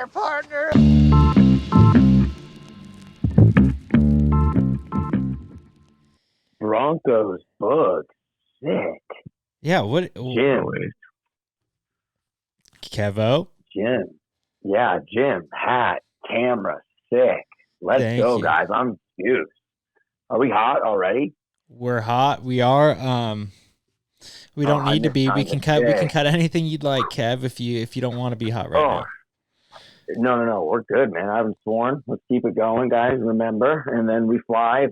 there, partner. Broncos, Boog, sick. Yeah, what? Jim. Kevo? Jim. Yeah, Jim, hat, camera, sick. Let's Thank go, you. guys. I'm juiced. Are we hot already? We're hot. We are. We don't need to be. We can cut. We can cut anything you'd like, Kev. If you don't want to be hot right now. No. We're good, man. I haven't sworn. Let's keep it going, guys. Remember, and then we fly.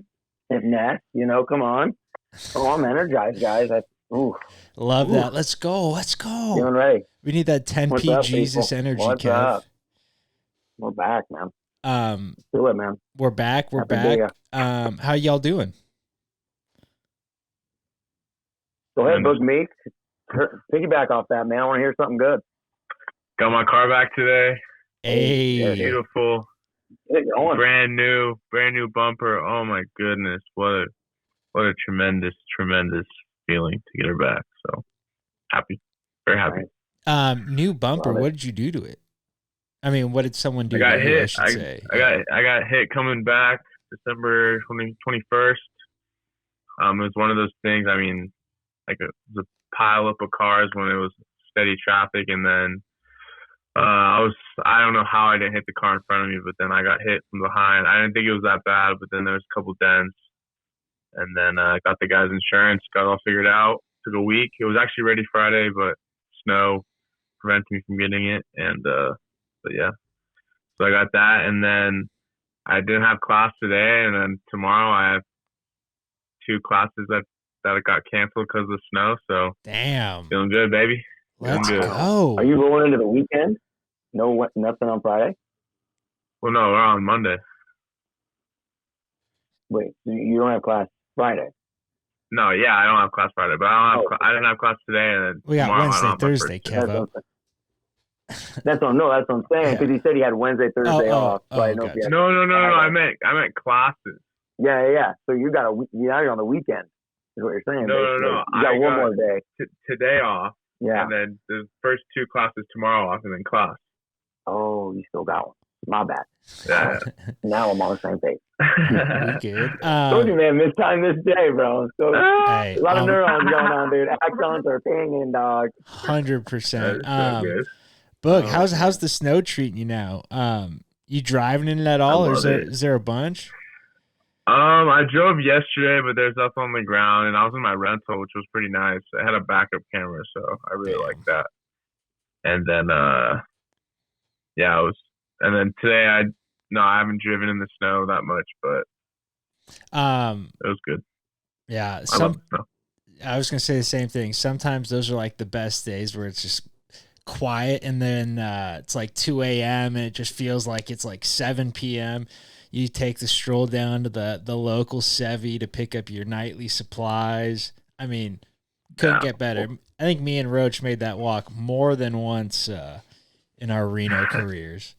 If next, come on. Oh, I'm energized, guys. Love that. Let's go. Feeling ready. We need that 10p up, Jesus people? energy, What's Kev. up? We're back, man. Do it, man. We're back. We're Happy back. How y'all doing? Go ahead, Boog Meek. Piggyback off that, man. I want to hear something good. Got my car back today. Hey. Beautiful. Brand new bumper. Oh my goodness. What a tremendous feeling to get her back. So happy. Very happy. New bumper. What did you do to it? I mean, what did someone do? I got hit. I should say. I got hit coming back December 21st. It was one of those things. I mean, like it was a pile up of cars when it was steady traffic, and then I don't know how I didn't hit the car in front of me, but then I got hit from behind. I didn't think it was that bad, but then there was a couple dents, and then I got the guy's insurance, got it all figured out. Took a week. It was actually ready Friday, but snow prevented me from getting it, and but yeah, so I got that, and then I didn't have class today, and then tomorrow I have 2 classes that got canceled because of snow. So damn, feeling good, baby. Let's good. go. Are you rolling into the weekend? No, nothing on Friday. Well, no, we're on Monday. Wait, you don't have class Friday? No, yeah, I don't have class Friday, but I didn't have class today, and then We got tomorrow Wednesday, I don't have my Thursday, first Kevo. That's what I'm saying, because he said he had Wednesday, Thursday off. So I know if you had No. I meant classes. Yeah. So you got you're on the weekend, is what you're saying. No. You got one more day. Today off. Yeah. And then the first 2 classes tomorrow off, and then class. Oh, you still got one. My bad. Yeah. Now I'm on the same page. We good. Told you, man. This time, this day, bro. So Hey, a lot of neurons going on, dude. Axons are pinging, dog. 100%. Boog, how's the snow treating you now? You driving in it at all, or is there a bunch? I drove yesterday, but there's nothing on the ground, and I was in my rental, which was pretty nice. I had a backup camera, so I really liked that. And then, and then today I haven't driven in the snow that much, but it was good. Yeah, I love the snow. I was gonna say the same thing. Sometimes those are like the best days where it's just quiet, and then it's like 2 a.m. and it just feels like it's like 7 p.m. You take the stroll down to the local Sevy to pick up your nightly supplies. I mean, couldn't get better. I think me and Roach made that walk more than once in our Reno careers.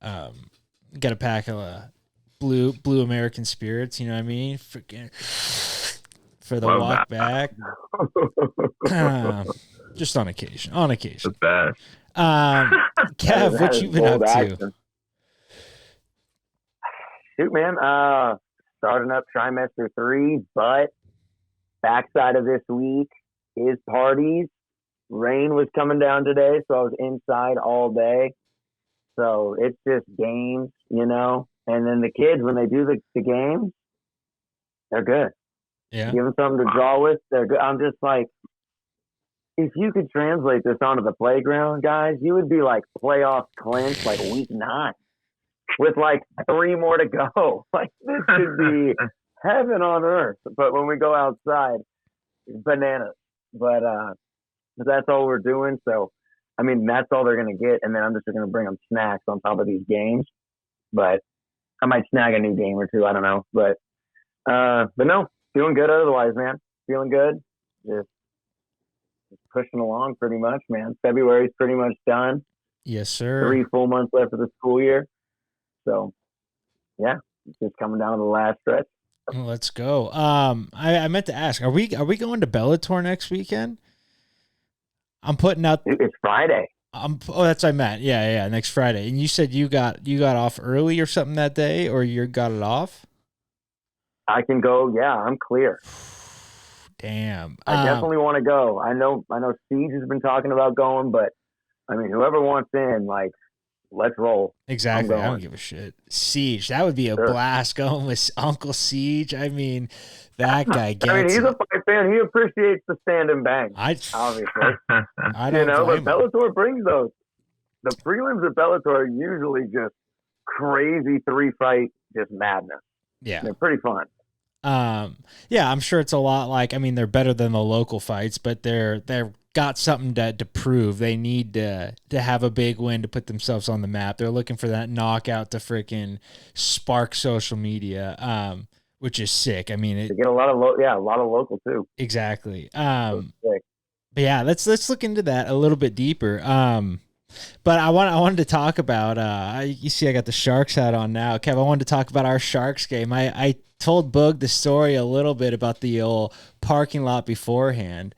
Got a pack of blue American spirits, you know what I mean? For the walk back. Just on occasion. The best. Kev, what you been up to? Shoot, man. Starting up trimester 3, but backside of this week is parties. Rain was coming down today, so I was inside all day. So it's just games, And then the kids, when they do the games, they're good. Yeah. Give them something to draw with. They're good. I'm just like, if you could translate this onto the playground, guys, you would be like playoff clinch like week 9 with like 3 more to go. Like this should be heaven on earth. But when we go outside, it's bananas. But that's all we're doing. So, I mean, that's all they're going to get. And then I'm just going to bring them snacks on top of these games. But I might snag a new game or 2. I don't know. But no, feeling good otherwise, man. Feeling good. Just pushing along pretty much, man. February's pretty much done. Yes, sir. 3 full months left of the school year. So, yeah, it's just coming down to the last stretch. Let's go. I meant to ask, are we going to Bellator next weekend? I'm putting out. It's Friday. Oh, that's what I meant. Yeah, next Friday. And you said you got off early or something that day, or you got it off? I can go. Yeah, I'm clear. Damn. I definitely want to go. I know Siege has been talking about going, but I mean, whoever wants in, like, let's roll. Exactly. I don't give a shit. Siege. That would be a blast going with Uncle Siege. I mean, that guy gets I mean, he's a fight fan. He appreciates the stand and bang. I Obviously. don't but Bellator brings those. The prelims at Bellator are usually just crazy 3-fight, just madness. Yeah. They're pretty fun. Yeah, I'm sure it's a lot like, I mean, they're better than the local fights, but they're got something to prove. They need to have a big win to put themselves on the map. They're looking for that knockout to freaking spark social media, which is sick. I mean, they get a lot of local too. Exactly. But yeah, let's look into that a little bit deeper. But I wanted to talk about you see I got the Sharks hat on now. Kev, I wanted to talk about our Sharks game. I told Boog the story a little bit about the old parking lot beforehand.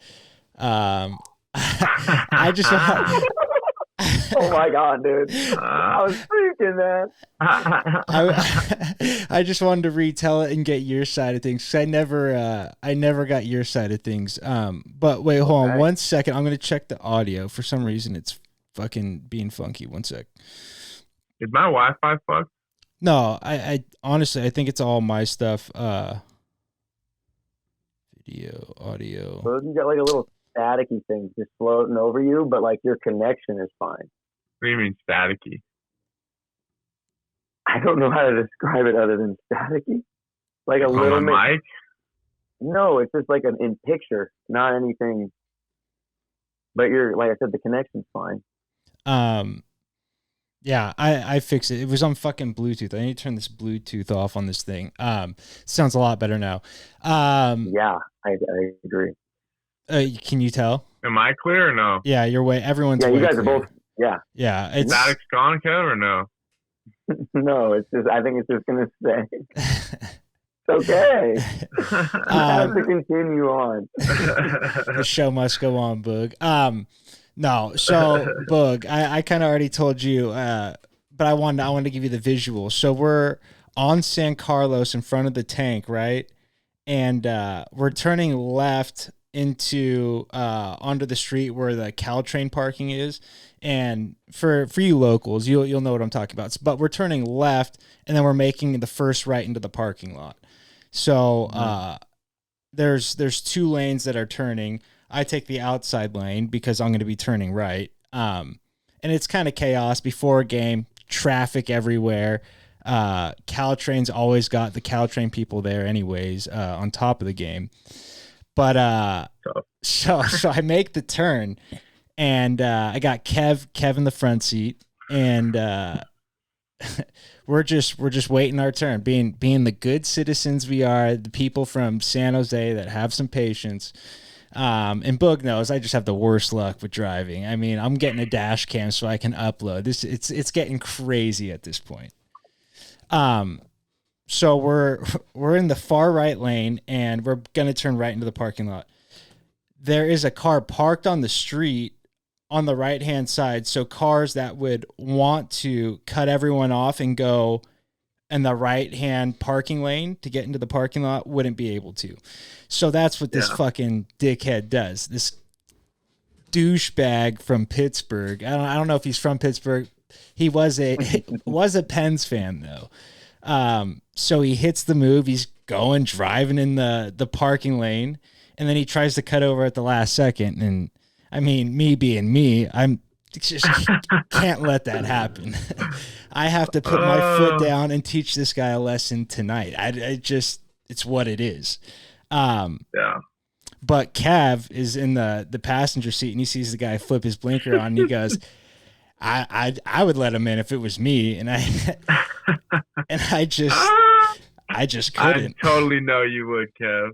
I just oh my god, dude! I was freaking, man. I just wanted to retell it and get your side of things. 'Cause I never got your side of things. But wait, hold on 1 second. I'm gonna check the audio. For some reason, it's fucking being funky. 1 sec. Is my Wi-Fi fucked? No, I honestly, I think it's all my stuff. Video, audio. So you got like a little staticky thing just floating over you, but like your connection is fine. What do you mean staticky? I don't know how to describe it other than staticky. Like a on little my mic? No, it's just like in picture, not anything. But like I said, the connection's fine. Yeah, I fixed it. It was on fucking Bluetooth. I need to turn this Bluetooth off on this thing. Sounds a lot better now. Yeah, I agree. Can you tell? Am I clear or no? Yeah, you're way. Everyone's. Yeah, way you guys clear. are both. Yeah. Yeah, it's Static's gone, Kev, or no? No, it's just. I think it's just gonna stay. It's okay. You have to continue on. The show must go on, Boog. No, so Boog, I kind of already told you, but I wanted to give you the visual. So we're on San Carlos in front of the tank, right? And we're turning left into onto the street where the Caltrain parking is. And for you locals, you'll know what I'm talking about. But we're turning left, and then we're making the first right into the parking lot. So there's 2 lanes that are turning. I take the outside lane because I'm going to be turning right. And it's kind of chaos before a game, traffic everywhere. Caltrain's always got the Caltrain people there anyways, on top of the game. But so I make the turn, and I got Kev in the front seat, and we're just waiting our turn, being the good citizens we are, the people from San Jose that have some patience. And Boog knows I just have the worst luck with driving. I mean, I'm getting a dash cam so I can upload this. It's getting crazy at this point. So we're in the far right lane, and we're gonna turn right into the parking lot. There is a car parked on the street on the right hand side. So cars that would want to cut everyone off and go in the right hand parking lane to get into the parking lot wouldn't be able to. So that's what this fucking dickhead does. This douchebag from Pittsburgh. I don't know if he's from Pittsburgh. He was a Pens fan though. So he hits the move. He's driving in the parking lane, and then he tries to cut over at the last second. And I mean, me being me, I'm just can't let that happen. I have to put my foot down and teach this guy a lesson tonight. It's what it is. But Cav is in the passenger seat, and he sees the guy flip his blinker on, and he goes, I would let him in if it was me. And I just couldn't. I totally know you would, Kev.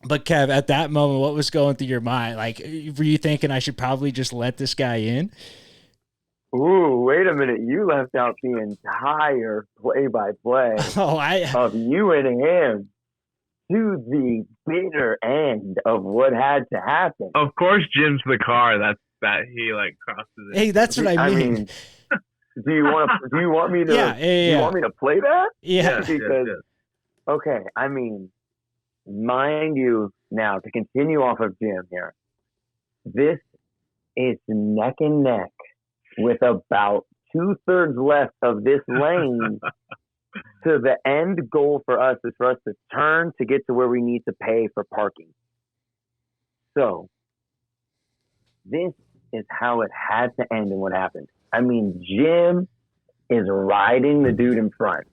But Kev, at that moment, what was going through your mind? Like, were you thinking I should probably just let this guy in? Ooh, wait a minute. You left out the entire play-by-play of you and him. to the bitter end of what had to happen. Of course, Jim's the car that he like crosses it. Hey, that's what I mean. Do you want me to? Yeah. Do you want me to play that? Yeah. Because okay, I mean, mind you, now to continue off of Jim here, this is neck and neck with about 2/3 left of this lane. So the end goal for us is for us to turn to get to where we need to pay for parking. So this is how it had to end and what happened. I mean, Jim is riding the dude in front.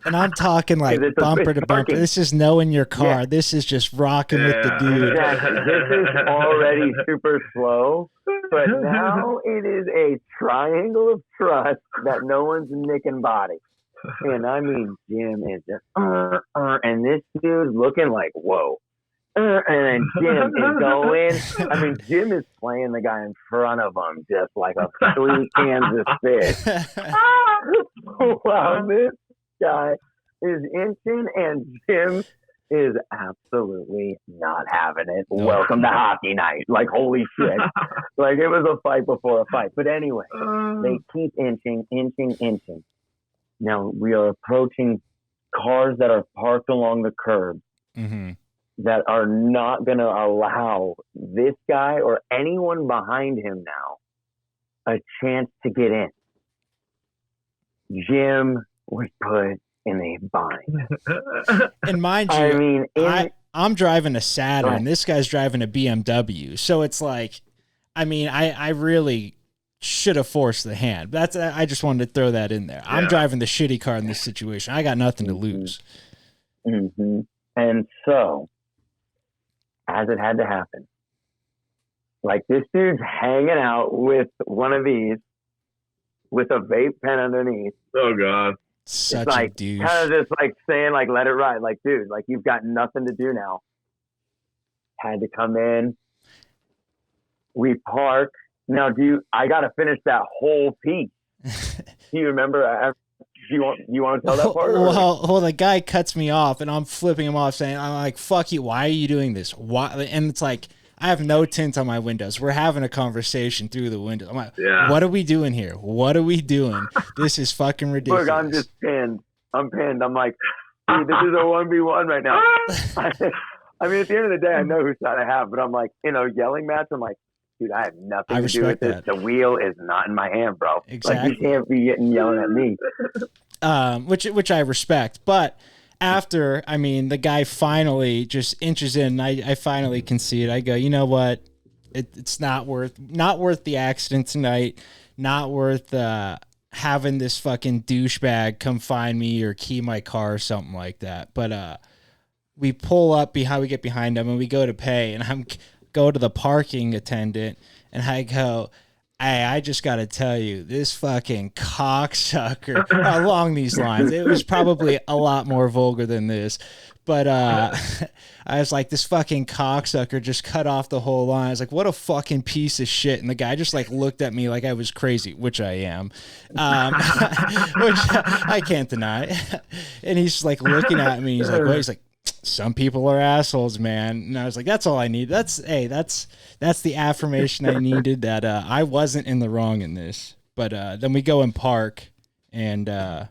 And I'm talking like bumper to bumper. This is knowing your car. Yeah. This is just rocking with the dude. Exactly. This is already super slow, but now it is a triangle of trust that no one's nicking body. And I mean, Jim is just, and this dude's looking like, whoa. And then Jim is going. I mean, Jim is playing the guy in front of him just like a sweet Kansas fish. Wow, this guy is inching, and Jim is absolutely not having it. No. Welcome to hockey night. Like, holy shit. Like, it was a fight before a fight. But anyway, they keep inching. Now, we are approaching cars that are parked along the curb that are not going to allow this guy or anyone behind him now a chance to get in. Jim was put in a bind. And mind you, I mean, I'm driving a Saturn. This guy's driving a BMW. So it's like, I mean, I really should have forced the hand. I just wanted to throw that in there. Yeah. I'm driving the shitty car in this situation. I got nothing to lose. And so, as it had to happen, like this dude's hanging out with one of these with a vape pen underneath. Oh God. Such it's like, a douche. Kind of just like saying, like, let it ride. Like, dude, like, you've got nothing to do now. Had to come in. We park. Now, I got to finish that whole piece. Do you remember? You want to tell that part? Well, the guy cuts me off, and I'm flipping him off, saying, I'm like, fuck you. Why are you doing this? Why? And it's like, I have no tint on my windows. We're having a conversation through the window. I'm like, what are we doing here? What are we doing? This is fucking ridiculous. Look, I'm just pinned. I'm pinned. I'm like, dude, this is a 1v1 right now. I mean, at the end of the day, I know whose side I have, but I'm like, yelling match, I'm like, dude, I have nothing to do with this. The wheel is not in my hand, bro. Exactly. Like, you can't be yelling at me. Which I respect. But after, I mean, the guy finally just inches in, I finally concede. I go, you know what? It's not worth the accident tonight. Not worth having this fucking douchebag come find me or key my car or something like that. But we pull up behind, we get behind him, and we go to pay, and go to the parking attendant, and I go, hey, I just got to tell you, this fucking cocksucker, along these lines. It was probably a lot more vulgar than this, but I was like, this fucking cocksucker just cut off the whole line. I was like, what a fucking piece of shit. And the guy just like looked at me like I was crazy, which I am, which I can't deny. And he's like looking at me. He's like, what? He's like, some people are assholes, man. And I was like, that's all I need. That's the affirmation I needed, that I wasn't in the wrong in this. But then we go and park and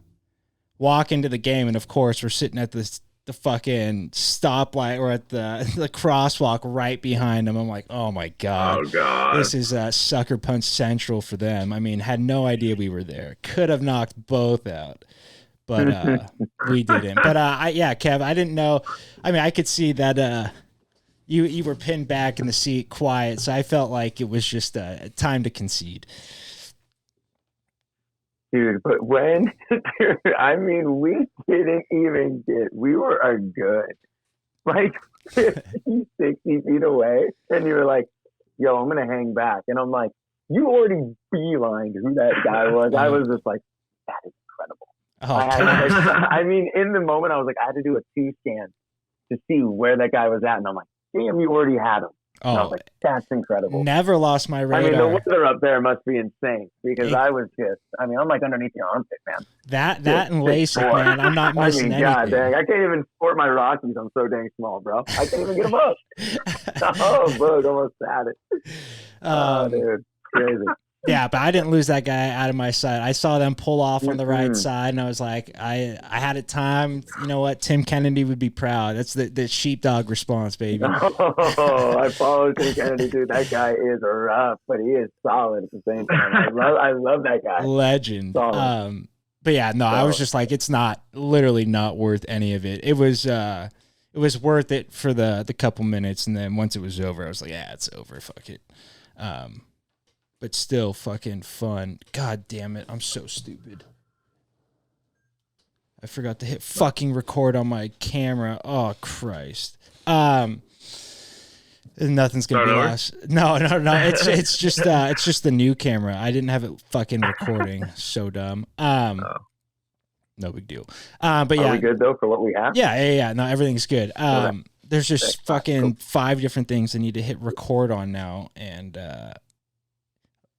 walk into the game, and of course we're sitting at the fucking stoplight or at the crosswalk right behind them. I'm like, oh my God. This is Sucker Punch Central for them. I mean, had no idea we were there. Could have knocked both out. But we didn't. But Kev, I didn't know. I mean, I could see that you were pinned back in the seat, quiet. So I felt like it was just time to concede. Dude, but when, I mean, we didn't even we were a good, like 50, 60 feet away. And you were like, yo, I'm going to hang back. And I'm like, you already beelined who that guy was. I was just like, that is incredible. I mean, in the moment, I was like, I had to do a 2 scan to see where that guy was at. And I'm like, damn, you already had him. And I was Oh, like, that's incredible. never lost my I radar. mean, the weather up there must be insane because I'm like underneath your armpit, man. That and LASIK, man. I'm not I missing mean, God anything. dang, I can't even sport my Rockies. I'm so dang small, bro. I can't even get them up. Oh, Boog almost had it. Oh, dude, crazy. Yeah, but I didn't lose that guy out of my sight. I saw them pull off on the right side, and I was like, I had it timed. You know what? Tim Kennedy would be proud. That's the sheepdog response, baby. Oh, I follow Tim Kennedy, dude. That guy is rough, but he is solid at the same time. I love that guy. Legend. Solid. But yeah, no, I was just like, it's literally not worth any of it. It was worth it for the couple minutes, and then once it was over, I was like, yeah, it's over. Fuck it. But still fucking fun. God damn it. I'm so stupid. I forgot to hit fucking record on my camera. Oh, Christ. Nothing's going to be lost. No. It's just the new camera. I didn't have it fucking recording. So dumb. No big deal. But yeah. Are we good though for what we have? Yeah. No, everything's good. There's just fucking 5 different things I need to hit record on now, and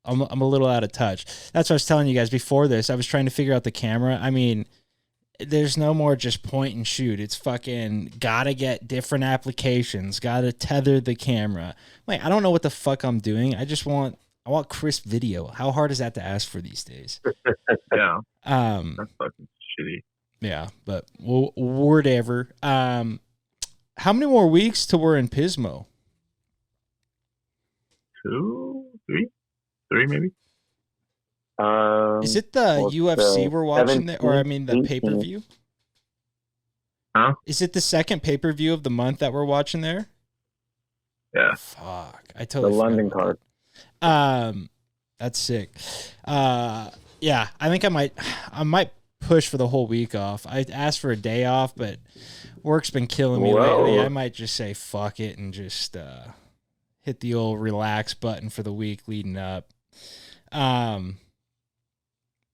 I'm a little out of touch. That's what I was telling you guys before this. I was trying to figure out the camera. I mean, there's no more just point and shoot. It's fucking gotta get different applications, gotta tether the camera. Like, I don't know what the fuck I'm doing. I want crisp video. How hard is that to ask for these days? Yeah. That's fucking shitty. Yeah, but whatever. How many more weeks till we're in Pismo? 2, 3, 3 maybe. Is it the UFC we're watching there, or I mean the pay-per-view? Huh? Is it the second pay-per-view of the month that we're watching there? Yeah. Fuck, I totally the London card. That's sick. Yeah, I think I might push for the whole week off. I asked for a day off, but work's been killing me lately. I might just say fuck it and just hit the old relax button for the week leading up.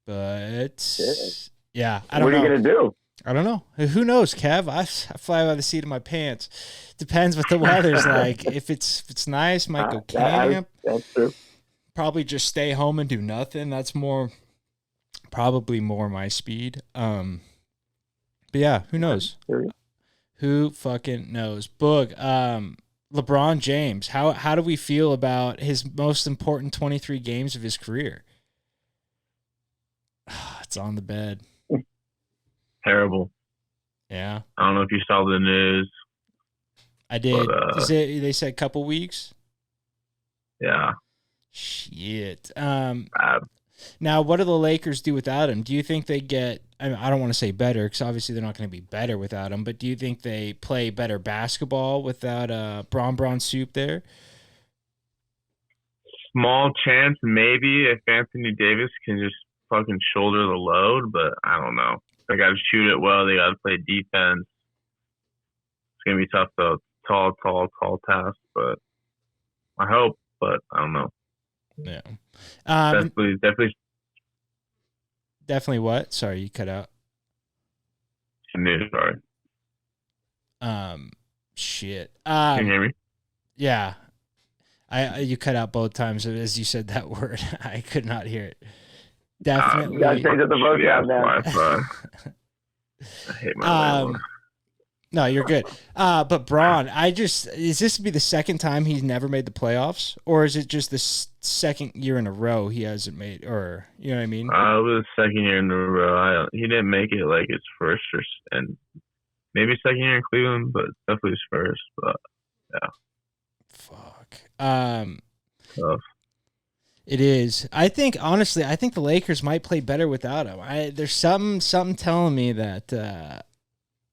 But yeah, I don't know. What are you gonna do? I don't know. Who knows, Kev? I fly by the seat of my pants. Depends what the weather's like. If it's nice, might go camp. That's true. Probably just stay home and do nothing. That's probably more my speed. But yeah, who knows? Who fucking knows? Boog, LeBron James, how do we feel about his most important 23 games of his career? It's on the bed. Terrible. Yeah. I don't know if you saw the news. I did. But, they said a couple weeks? Yeah. Shit. Bad. Now, what do the Lakers do without him? Do you think they get, I don't want to say better, because obviously they're not going to be better without him, but do you think they play better basketball without Bron Soup there? Small chance, maybe, if Anthony Davis can just fucking shoulder the load, but I don't know. They got to shoot it well. They got to play defense. It's going to be tough, though. Tall task, but I hope, but I don't know. Yeah. Definitely what? Sorry, you cut out. Sorry. Shit. Can you hear me? Yeah. You cut out both times as you said that word. I could not hear it. Definitely. You gotta change the vocab now. I hate my language. No, you're good. But Braun, is this to be the second time he's never made the playoffs, or is it just the second year in a row he hasn't made, or you know what I mean? It was the second year in a row. He didn't make it like his first and maybe second year in Cleveland, but definitely his first. But yeah. Fuck. Tough. It is. Honestly, I think the Lakers might play better without him. There's something telling me that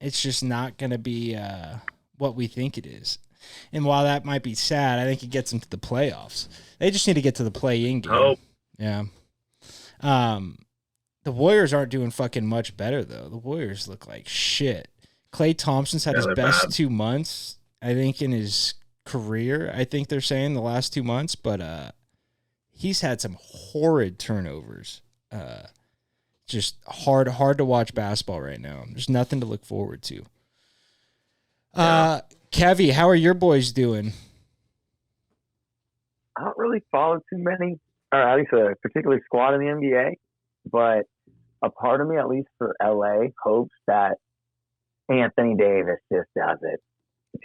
it's just not going to be what we think it is. And while that might be sad, I think it gets them to the playoffs. They just need to get to the play-in game. Oh. Yeah. The Warriors aren't doing fucking much better, though. The Warriors look like shit. Klay Thompson's had his best 2 months, I think, in his career. I think they're saying the last 2 months, but he's had some horrid turnovers. Just hard to watch basketball right now. There's nothing to look forward to. Kevy, how are your boys doing? really followed too many, or at least a particular squad in the NBA, but a part of me, at least for LA, hopes that Anthony Davis just does it.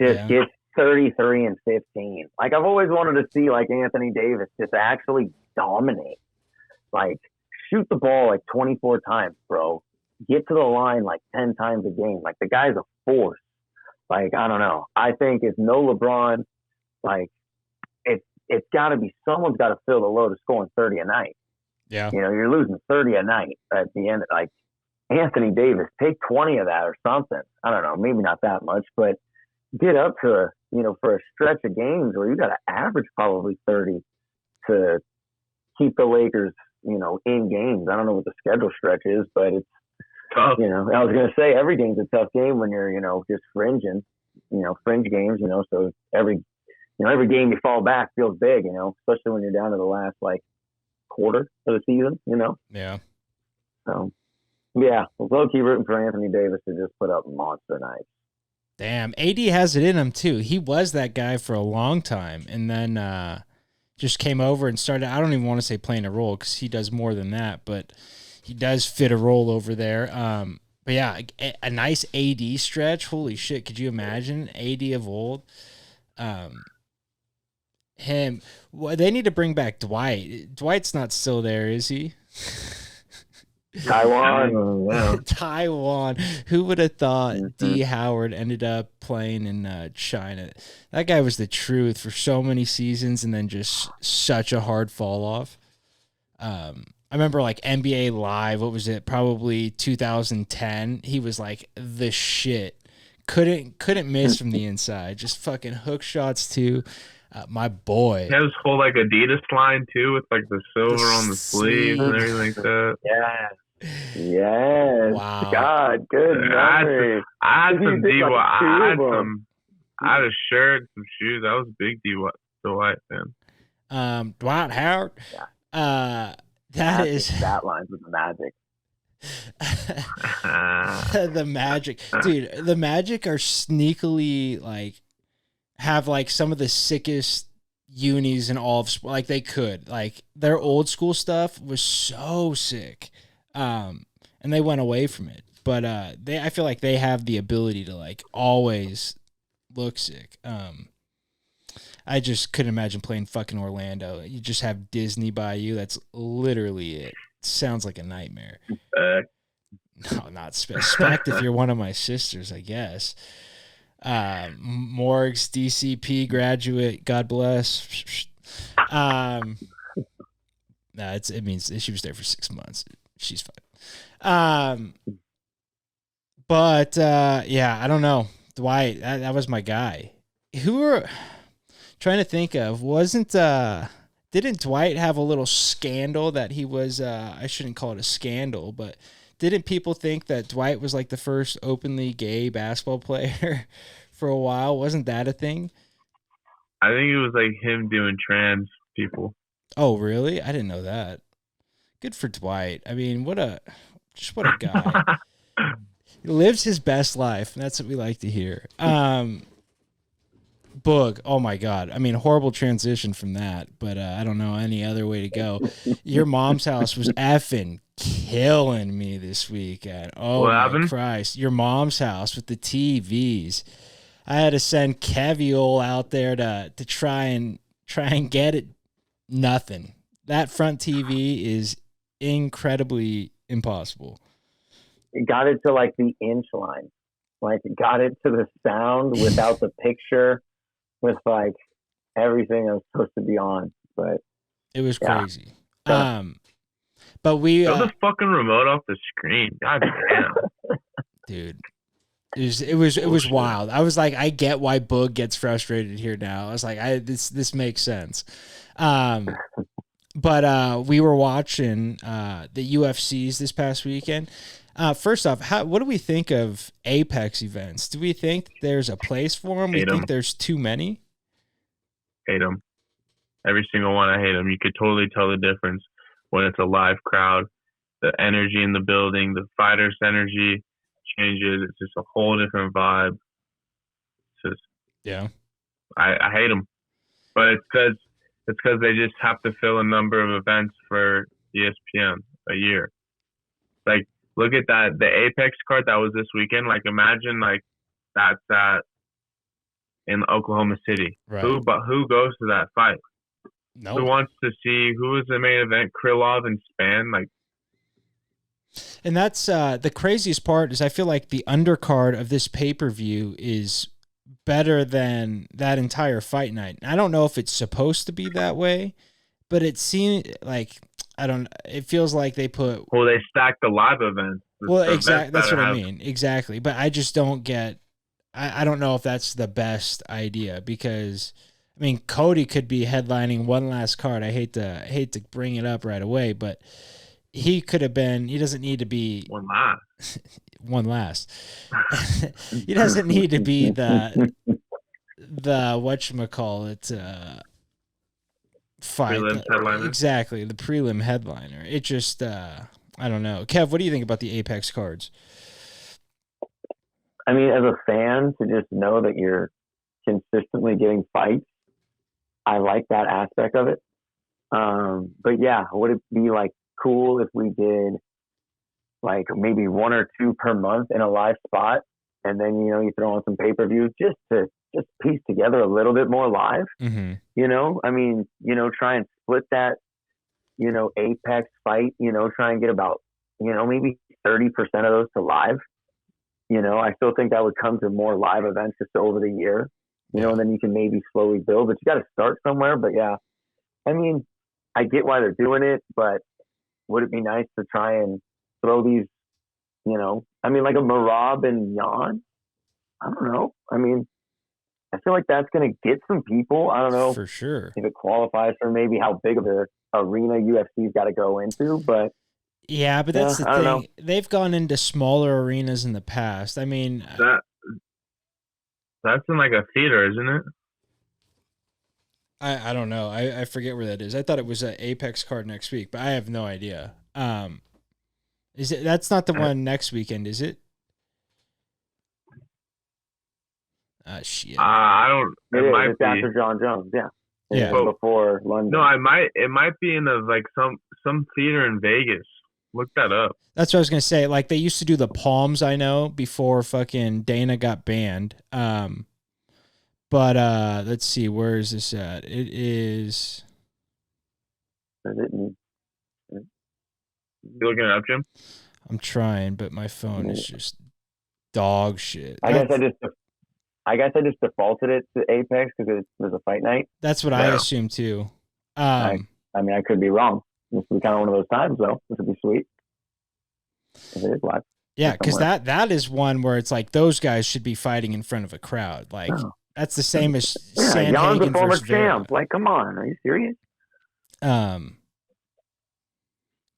Just gets 33 and 15. Like, I've always wanted to see, like, Anthony Davis just actually dominate. Like, shoot the ball, like, 24 times, bro. Get to the line, like, 10 times a game. Like, the guy's a force. Like, I don't know. I think if no LeBron, like, it's got to be, someone's got to fill the load of scoring 30 a night. Yeah. You know, you're losing 30 a night at the end. Like, Anthony Davis, take 20 of that or something. I don't know, maybe not that much, but get up to, you know, for a stretch of games where you got to average probably 30 to keep the Lakers, you know, in games. I don't know what the schedule stretch is, but it's tough. You know, I was going to say every game's a tough game when you're, you know, just fringing, you know, fringe games, you know, so every game you fall back feels big, you know, especially when you're down to the last, like, quarter of the season, you know? Yeah. So, yeah, low-key rooting for Anthony Davis to just put up monster nights. Damn, AD has it in him, too. He was that guy for a long time, and then just came over and started, I don't even want to say playing a role, because he does more than that, but he does fit a role over there. But, yeah, a nice AD stretch. Holy shit, could you imagine? AD of old. They need to bring back Dwight. Dwight's not still there, is he? Taiwan. Yeah. Taiwan. Who would have thought D. Howard ended up playing in China? That guy was the truth for so many seasons and then just such a hard fall off. I remember like NBA Live, what was it? Probably 2010. He was like the shit. Couldn't miss from the inside. Just fucking hook shots too. My boy. He had his whole like Adidas line too, with like the silver on the sleeves and everything like that. Yeah. Yes. Wow. God, good memory. I had some D. I had a shirt, some shoes. I was a big Dwight fan. Dwight Howard. Yeah. That lines with the Magic. The Magic, dude. The Magic are sneakily like have like some of the sickest unis in all of sport. Like they could, like their old school stuff was so sick, and they went away from it. But I feel like they have the ability to like always look sick. I just couldn't imagine playing fucking Orlando. You just have Disney by you. That's literally it. Sounds like a nightmare. No, not Spect if you're one of my sisters, I guess. Morgs, DCP graduate, God bless. It means she was there for 6 months. She's fine. But yeah, I don't know. Dwight, that was my guy. Who were trying to think of? Didn't Dwight have a little scandal that he was, I shouldn't call it a scandal, but didn't people think that Dwight was like the first openly gay basketball player for a while? Wasn't that a thing? I think it was like him doing trans people. Oh, really? I didn't know that. Good for Dwight. I mean, what a guy. He lives his best life, and that's what we like to hear. Boog, oh my God. I mean, horrible transition from that, but I don't know any other way to go. Your mom's house was effing killing me this weekend. Oh, what my happened? Christ. Your mom's house with the TVs. I had to send Keviol out there to try and get it. Nothing. That front TV is incredibly impossible. It got it to like the inch line. Like it got it to the sound without the picture, with like everything that was supposed to be on. But it was crazy. But we throw the fucking remote off the screen. God damn. Dude. It was wild. I was like, I get why Boog gets frustrated here now. I was like, this makes sense. But we were watching the UFCs this past weekend. First off, what do we think of Apex events? Do we think there's a place for them? We think there's too many? Hate them. Every single one, I hate them. You could totally tell the difference when it's a live crowd. The energy in the building, the fighters' energy changes. It's just a whole different vibe. It's just, yeah. I hate them. But it's because It's because they just have to fill a number of events for ESPN a year. Like, look at that, the Apex card that was this weekend. Like, imagine like that's at in Oklahoma City. Right. Who goes to that fight? No. Who wants to see who is the main event? Krylov and Span, like. And that's the craziest part is I feel like the undercard of this pay-per-view is better than that entire fight night. I don't know if it's supposed to be that way, but it seems like it feels like they put. Well, they stacked the live events. Well, exactly. That's what I mean. Exactly. But I just don't get. I don't know if that's the best idea because, I mean, Cody could be headlining one last card. I hate to bring it up right away, but he could have been. He doesn't need to be one last. One last. He doesn't need to be the whatchamacallit fight. Prelim headliner. Exactly, the prelim headliner. It just I don't know. Kev, what do you think about the Apex cards? I mean, as a fan, to just know that you're consistently getting fights, I like that aspect of it. But yeah, would it be like cool if we did like maybe 1 or 2 per month in a live spot, and then you throw on some pay-per-view just to piece together a little bit more live. Mm-hmm. I mean, try and split that Apex fight. Try and get about maybe 30% of those to live. I still think that would come to more live events just over the year. And then you can maybe slowly build, but you got to start somewhere. But yeah, I mean, I get why they're doing it, but would it be nice to try and throw these, I mean, like a Merab and Jan? I don't know. I mean, I feel like that's going to get some people. I don't know for sure if it qualifies for maybe how big of an arena UFC's got to go into, but yeah, but that's the thing. They've gone into smaller arenas in the past. I mean, that's in like a theater, isn't it? I don't know. I forget where that is. I thought it was an Apex card next week, but I have no idea. Is it? That's not the one next weekend, is it? Shit. I don't. It might it's be after John Jones. Yeah. Yeah. Before London. No, it might be in some theater in Vegas. Look that up. That's what I was gonna say. Like they used to do the Palms, I know, before fucking Dana got banned. But let's see, where is this at? It is. You looking it up, Jim? I'm trying, but my phone is just dog shit. I guess I just defaulted it to Apex because it was a fight night. That's what I assume too. I mean, I could be wrong. This would be kind of one of those times, though. This would be sweet if it is live. Yeah, because that is one where it's like those guys should be fighting in front of a crowd. Like that's the same as Jan's a former versus champ. Like, come on, are you serious?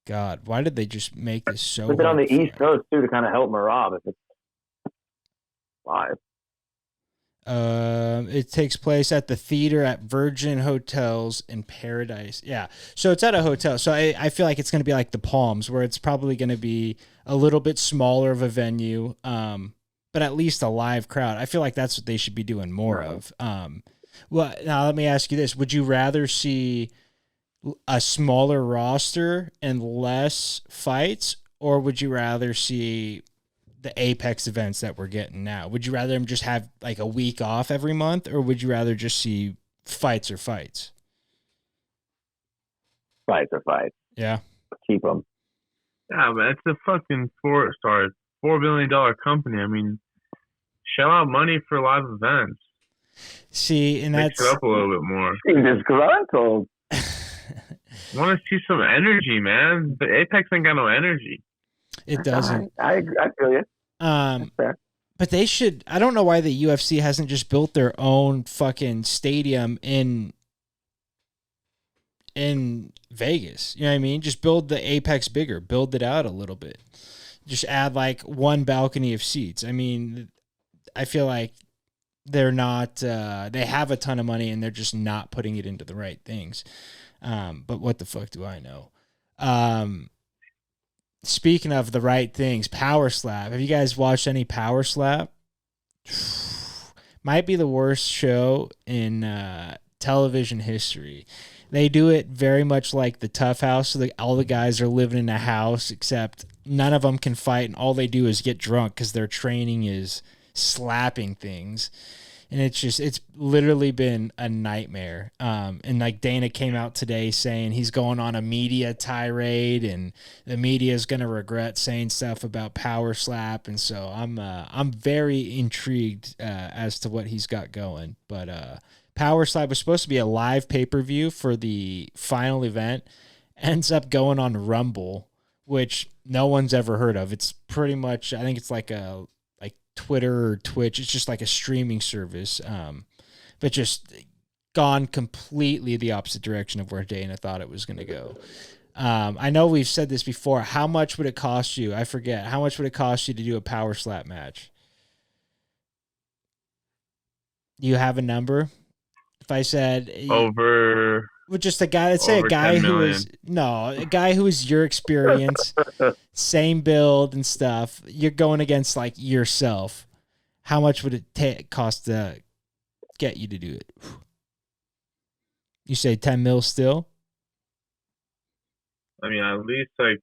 God, why did they just make this so? Put it on the East Coast too to kind of help Merab if it's live. It takes place at the theater at Virgin Hotels in Paradise. Yeah, so it's at a hotel. So I feel like it's going to be like the Palms, where it's probably going to be a little bit smaller of a venue, but at least a live crowd. I feel like that's what they should be doing more of. Well, now let me ask you this: would you rather see a smaller roster and less fights, or would you rather see the Apex events that we're getting now? Would you rather them just have like a week off every month, or would you rather just see fights or fights? Fights or fights. Yeah. Keep them. Yeah, but it's a fucking $4 billion company. I mean, shell out money for live events. See, and mix it up a little bit more. Disgruntled. I want to see some energy, man. But Apex ain't got no energy. It doesn't. I feel you. But they should. I don't know why the UFC hasn't just built their own fucking stadium in Vegas. You know what I mean? Just build the Apex bigger. Build it out a little bit. Just add like one balcony of seats. I mean, I feel like they're not. They have a ton of money and they're just not putting it into the right things. But what the fuck do I know? Speaking of the right things, Power Slap. Have you guys watched any Power Slap? Might be the worst show in television history. They do it very much like the Tough House. So all the guys are living in a house, except none of them can fight, and all they do is get drunk because their training is slapping things. And it's literally been a nightmare. And like Dana came out today saying he's going on a media tirade, and the media is going to regret saying stuff about Power Slap. And so I'm very intrigued as to what he's got going. But Power Slap was supposed to be a live pay-per-view for the final event, ends up going on Rumble, which no one's ever heard of. It's pretty much, I think it's like Twitter or Twitch. It's just like a streaming service, but just gone completely the opposite direction of where Dana thought it was going to go. I know we've said this before. How much would it cost you? I forget. How much would it cost you to do a Power Slap match? Do you have a number? If I said over, well, just a guy, let's say a guy who is your experience, same build and stuff. You're going against like yourself. How much would it cost to get you to do it? You say 10 mil still? I mean, at least like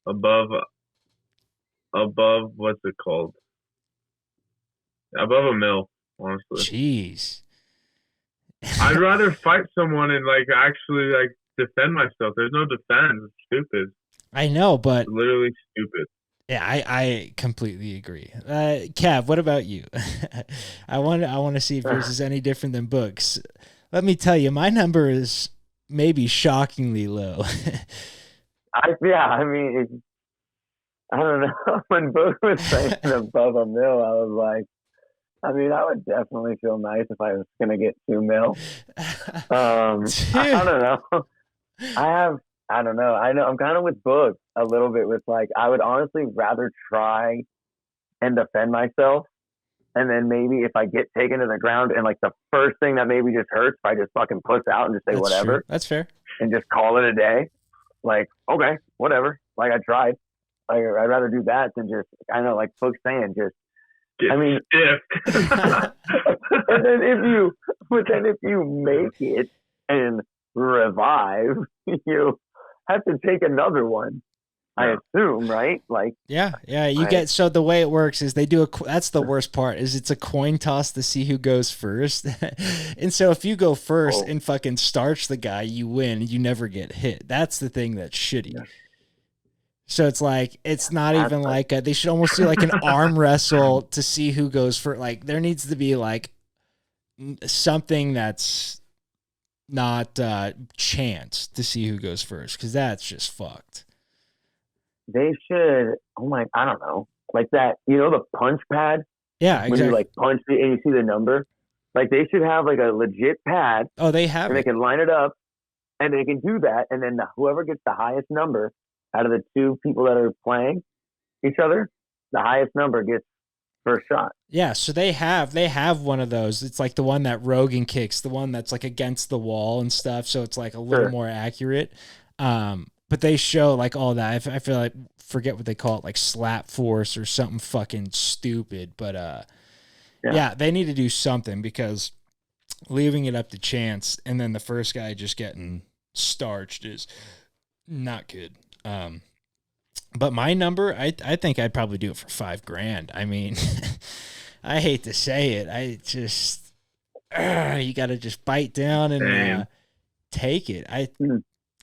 above what's it called? Above $1 million, honestly. Jeez. I'd rather fight someone and like actually like defend myself. There's no defense. It's stupid. I know, but it's literally stupid. Yeah, I completely agree. Kev, what about you? I want to see if yours is any different than Boog's. Let me tell you, my number is maybe shockingly low. I mean, I don't know. When Boog was saying above $1 million, I was like, I mean, I would definitely feel nice if I was going to get $2 million. I don't know. I don't know. I know I'm kind of with Boog a little bit with like, I would honestly rather try and defend myself. And then maybe if I get taken to the ground and like the first thing that maybe just hurts, if I just fucking puss out and just say That's whatever. True. That's fair. And just call it a day. Like, okay, whatever. Like I tried. Like, I'd rather do that than just, I know, like Boog's saying, just, I mean, but then if you make it and revive, you have to take another one. I assume, right? Like, yeah. You get, so the way it works is they do that's the worst part is it's a coin toss to see who goes first. And so if you go first and fucking starch the guy, you win. You never get hit. That's the thing that's shitty. Yeah. So it's like, it's not even like they should almost do like an arm wrestle to see who goes first. Like there needs to be like something that's not chance to see who goes first. Cause that's just fucked. They should, I don't know. Like that, you know, the punch pad? Yeah, exactly. When you like punch it and you see the number. Like they should have like a legit pad. Oh, they have and it. They can line it up and they can do that. And then whoever gets the highest number out of the two people that are playing each other, the highest number gets first shot. Yeah, so they have one of those. It's like the one that Rogan kicks, the one that's like against the wall and stuff. So it's like a little more accurate. But they show like all that. I feel like, forget what they call it, like slap force or something fucking stupid. But yeah, they need to do something because leaving it up to chance and then the first guy just getting starched is not good. But my number, I think I'd probably do it for $5,000. I mean, I hate to say it. I just, you got to just bite down and take it.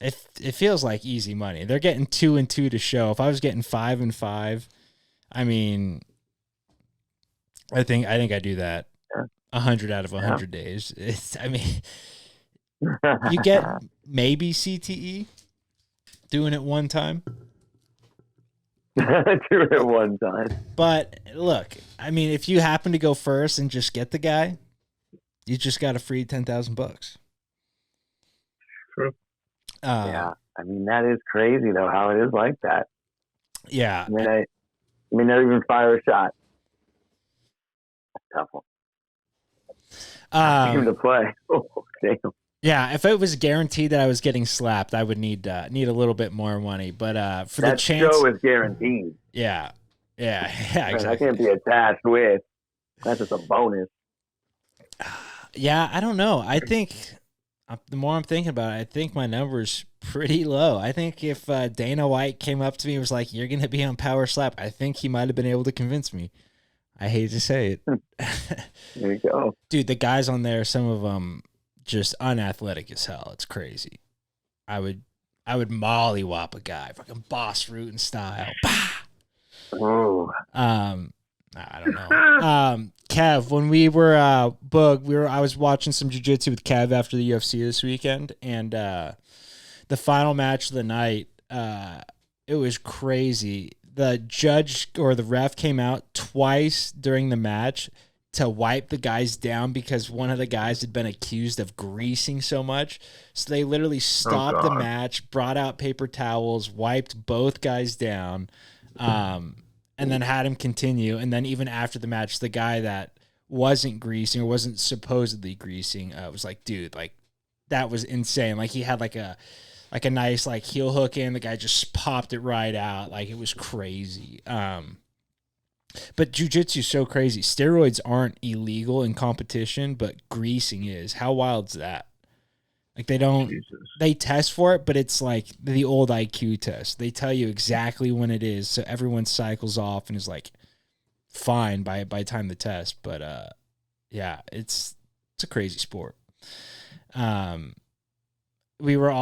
It feels like easy money. They're getting 2 and 2 to show. If I was getting 5 and 5, I mean, I think I do that 100 out of 100 days. I mean, you get maybe CTE doing it one time. Do it one time. But look, I mean, if you happen to go first and just get the guy, you just got a free $10,000. True. Yeah, I mean that is crazy though how it is like that. Yeah, I mean, not even fire a shot. That's a tough one. Even to play. Oh, damn. Yeah, if it was guaranteed that I was getting slapped, I would need a little bit more money. But for that the chance, show is guaranteed. Yeah, exactly. That can't be attached with. That's just a bonus. Yeah, I don't know. I think The more I'm thinking about it, I think my number's pretty low. I think if Dana White came up to me and was like, "You're gonna be on Power Slap," I think he might have been able to convince me. I hate to say it. There you go. Dude, the guys on there, some of them just unathletic as hell. It's crazy. I would mollywop a guy, fucking Boss Rootin' style. Oh. I don't know. Kev, when we were Boog, I was watching some jiu-jitsu with Kev after the UFC this weekend, and the final match of the night, it was crazy. The judge or the ref came out twice during the match to wipe the guys down because one of the guys had been accused of greasing so much. So they literally stopped the match, brought out paper towels, wiped both guys down, and then had him continue. And then even after the match, the guy that wasn't greasing or wasn't supposedly greasing was like, dude, like that was insane. Like he had like a nice like heel hook in. The guy just popped it right out. Like it was crazy. But jiu-jitsu is so crazy. Steroids aren't illegal in competition, but greasing is. How wild's that? Like they test for it, but it's like the old IQ test. They tell you exactly when it is, so everyone cycles off and is like fine by time the test. But yeah, it's a crazy sport. We were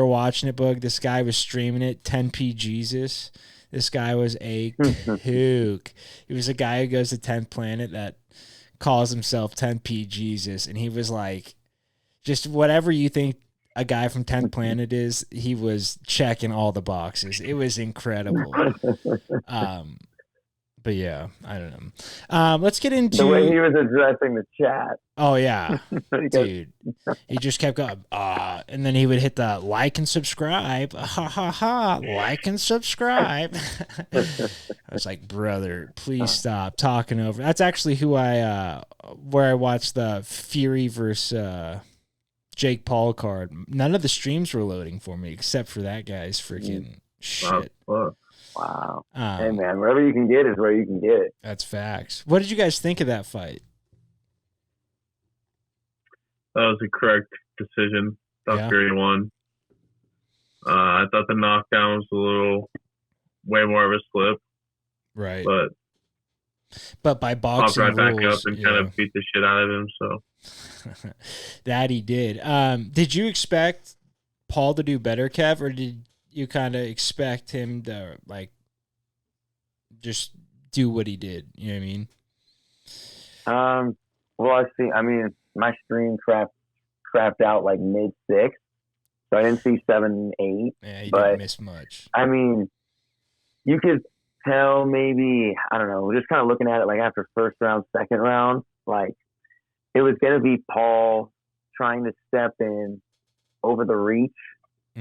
watching it, Boog. This guy was streaming it, 10p Jesus. This guy was a kook. He was a guy who goes to 10th Planet that calls himself 10p Jesus, and he was like, just whatever you think a guy from 10th Planet is, he was checking all the boxes. It was incredible. But yeah, I don't know. Let's get into the way he was addressing the chat. Oh yeah, dude. He just kept going, and then he would hit the like and subscribe. Ha ha ha! Like and subscribe. I was like, brother, please stop talking over. That's actually who where I watched the Fury versus Jake Paul card. None of the streams were loading for me except for that guy's freaking shit. Wow. Hey, man, wherever you can get is where you can get it. That's facts. What did you guys think of that fight? That was a correct decision. Thought Fury won. I thought the knockdown was way more of a slip. Right. But by boxing popped right rules, back up and kind of beat the shit out of him. So that he did. Did you expect Paul to do better, Kev, or did you kind of expect him to like just do what he did? You know what I mean? Well, I mean, my stream crapped out like mid-6, so I didn't see 7, 8. Yeah, he didn't miss much. I mean, you could tell maybe, I don't know, just kind of looking at it like after first round, second round, like it was going to be Paul trying to step in over the reach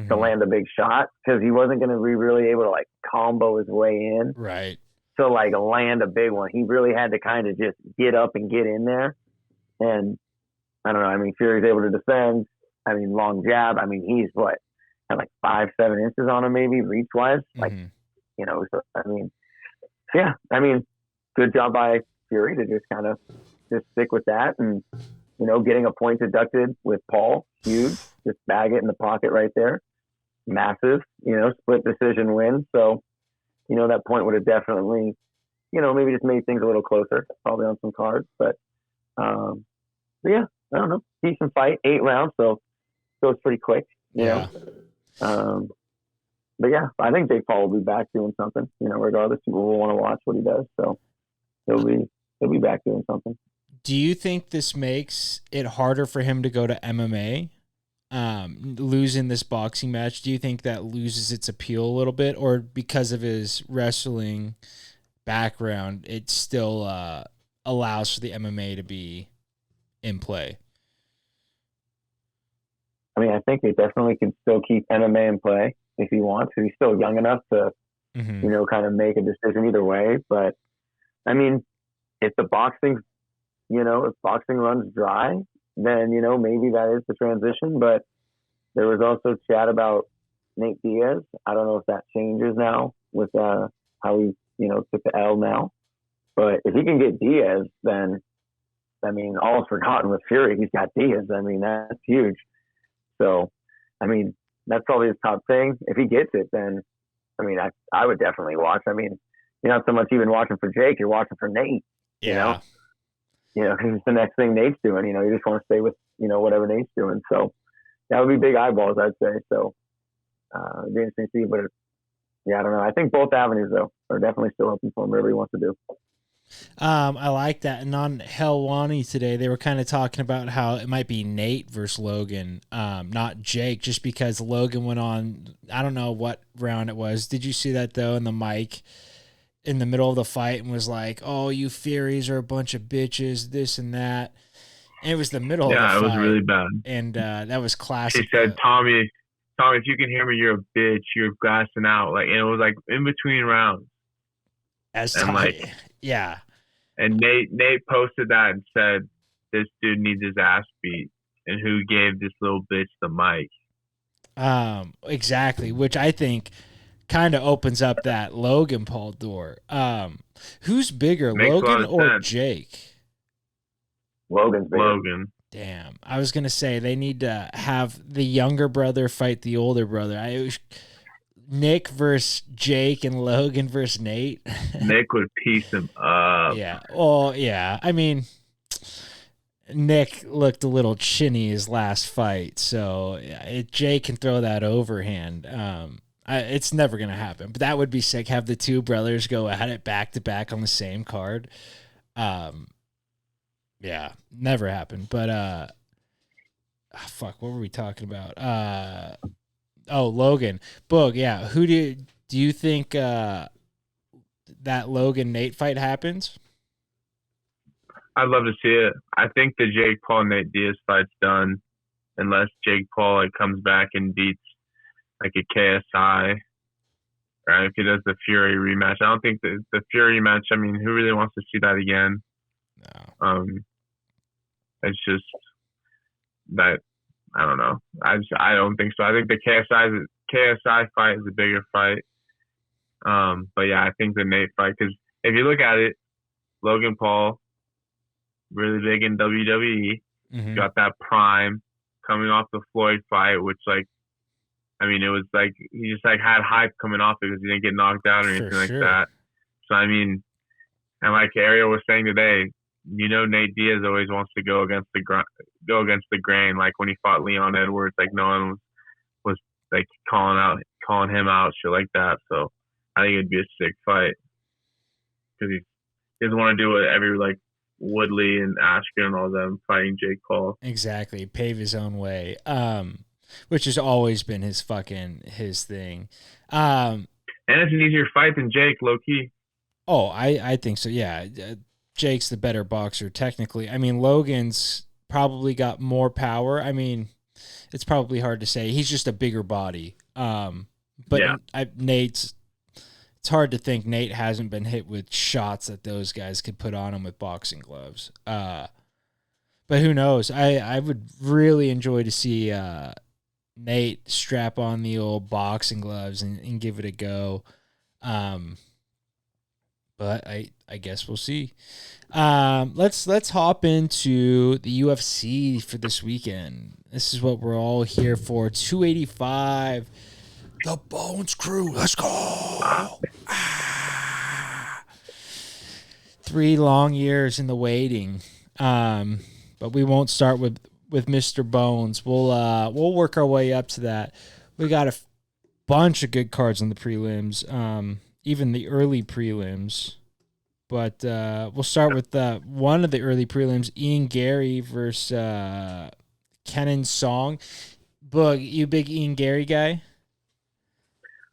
to land a big shot because he wasn't going to be really able to like combo his way in. Right. So like land a big one. He really had to kind of just get up and get in there. And I don't know. I mean, Fury's able to defend. I mean, long jab. I mean, he's had like 5, 7 inches on him maybe reach wise. Like, you know, so I mean, yeah, I mean, good job by Fury to just kind of just stick with that and, you know, getting a point deducted with Paul, huge. Just bag it in the pocket right there. Massive, you know, split decision win. So, you know, that point would have definitely, you know, maybe just made things a little closer, probably on some cards. But yeah, I don't know. Decent fight, 8 rounds, so it's pretty quick, you know. But yeah, I think Jake Paul will be back doing something, you know, regardless. People will want to watch what he does. So he'll be back doing something. Do you think this makes it harder for him to go to MMA? Losing this boxing match, do you think that loses its appeal a little bit, or because of his wrestling background, it still allows for the MMA to be in play? I mean, I think he definitely can still keep MMA in play if he wants. He's still young enough to, you know, kind of make a decision either way. But I mean, if boxing runs dry, then, you know, maybe that is the transition. But there was also chat about Nate Diaz. I don't know if that changes now with how he, you know, took the L now. But if he can get Diaz, then, I mean, all's forgotten with Fury. He's got Diaz. I mean, that's huge. So, I mean, that's probably his top thing. If he gets it, then, I mean, I would definitely watch. I mean, you're not so much even watching for Jake, you're watching for Nate, Yeah. because it's the next thing Nate's doing. You just want to stay with, whatever Nate's doing. So that would be big eyeballs, I'd say. So it'd be interesting to see. But yeah, I don't know. I think both avenues, though, are definitely still open for him, whatever he wants to do. I like that. And on Helwani today, they were kind of talking about how it might be Nate versus Logan, not Jake, just because Logan went on, I don't know what round it was. Did you see that, though, in the mic in the middle of the fight and was like, oh, you Furies are a bunch of bitches, this and that. And it was the middle of the fight. Yeah, it was really bad. And that was classic. He said, Tommy, if you can hear me, you're a bitch. You're gassing out. And it was in between rounds. Yeah. And Nate posted that and said, this dude needs his ass beat. And who gave this little bitch the mic? Exactly, which I think kind of opens up that Logan Paul door. Who's bigger, Logan or sense. Jake? Logan's bigger. Logan. Damn. I was going to say they need to have the younger brother fight the older brother. Nick versus Jake and Logan versus Nate. Nick would piece him up. Yeah. Oh, yeah. I mean, Nick looked a little chinny his last fight, so Jake can throw that overhand. It's never going to happen, but that would be sick. Have the two brothers go at it back to back on the same card. Yeah, never happened. But fuck, what were we talking about? Logan. Boog, yeah. Who do you think that Logan Nate fight happens? I'd love to see it. I think the Jake Paul Nate Diaz fight's done, unless Jake Paul comes back and beats a KSI, or if he does the Fury rematch. I don't think the Fury match. I mean, who really wants to see that again? No. It's just that I don't know. I don't think so. I think the KSI fight is a bigger fight. But yeah, I think the Nate fight, because if you look at it, Logan Paul, really big in WWE, got that prime coming off the Floyd fight, which it was he just had hype coming off because he didn't get knocked out or anything like that. So I mean, and like Ariel was saying today, Nate Diaz always wants to go against the grain. Like when he fought Leon Edwards, no one was calling him out, shit like that. So I think it'd be a sick fight because he doesn't want to do it every Woodley and Askren and all them fighting Jake Paul. Exactly, pave his own way. Which has always been his thing. And it's an easier fight than Jake, low key. Oh, I think so. Yeah. Jake's the better boxer, technically. I mean, Logan's probably got more power. I mean, it's probably hard to say. He's just a bigger body. But yeah. Nate's, it's hard to think Nate hasn't been hit with shots that those guys could put on him with boxing gloves. But who knows? I would really enjoy to see Nate strap on the old boxing gloves and give it a go. But I guess we'll see. Let's hop into the UFC for this weekend. This is what we're all here for. 285, the Bones Crew. Let's go. 3 long years in the waiting. But we won't start with Mr. Bones. We'll work our way up to that. We got a bunch of good cards on the prelims. Even the early prelims. But we'll start with one of the early prelims, Ian Garry versus Kenan Song. Boog, you a big Ian Garry guy?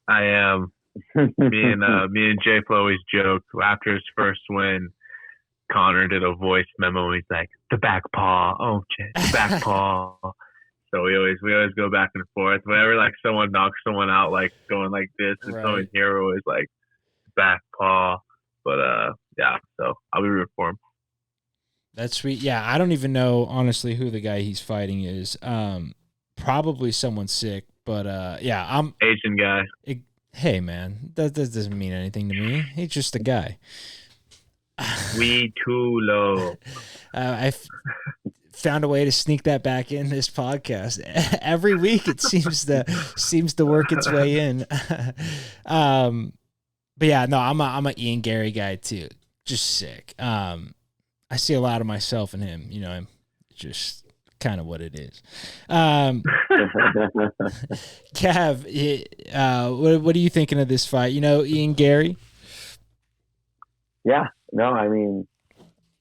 I am. me and Jay always joke after his first win. Connor did a voice memo. He's like, the back paw. Oh, Jay, the back paw. So we always go back and forth. Whenever someone knocks someone out, going like this, and someone here we're always back paw. But yeah, so I'll be rooting for him. That's sweet. Yeah, I don't even know honestly who the guy he's fighting is. Probably someone sick, but yeah, I'm Asian guy. Hey man, that doesn't mean anything to me. He's just a guy. We too low. found a way to sneak that back in this podcast. Every week it seems to work its way in. But yeah, no, I'm a Ian Garry guy too. Just sick. I see a lot of myself in him. You know, I'm just kind of what it is. Kev, what are you thinking of this fight? You know, Ian Garry? Yeah, no, I mean,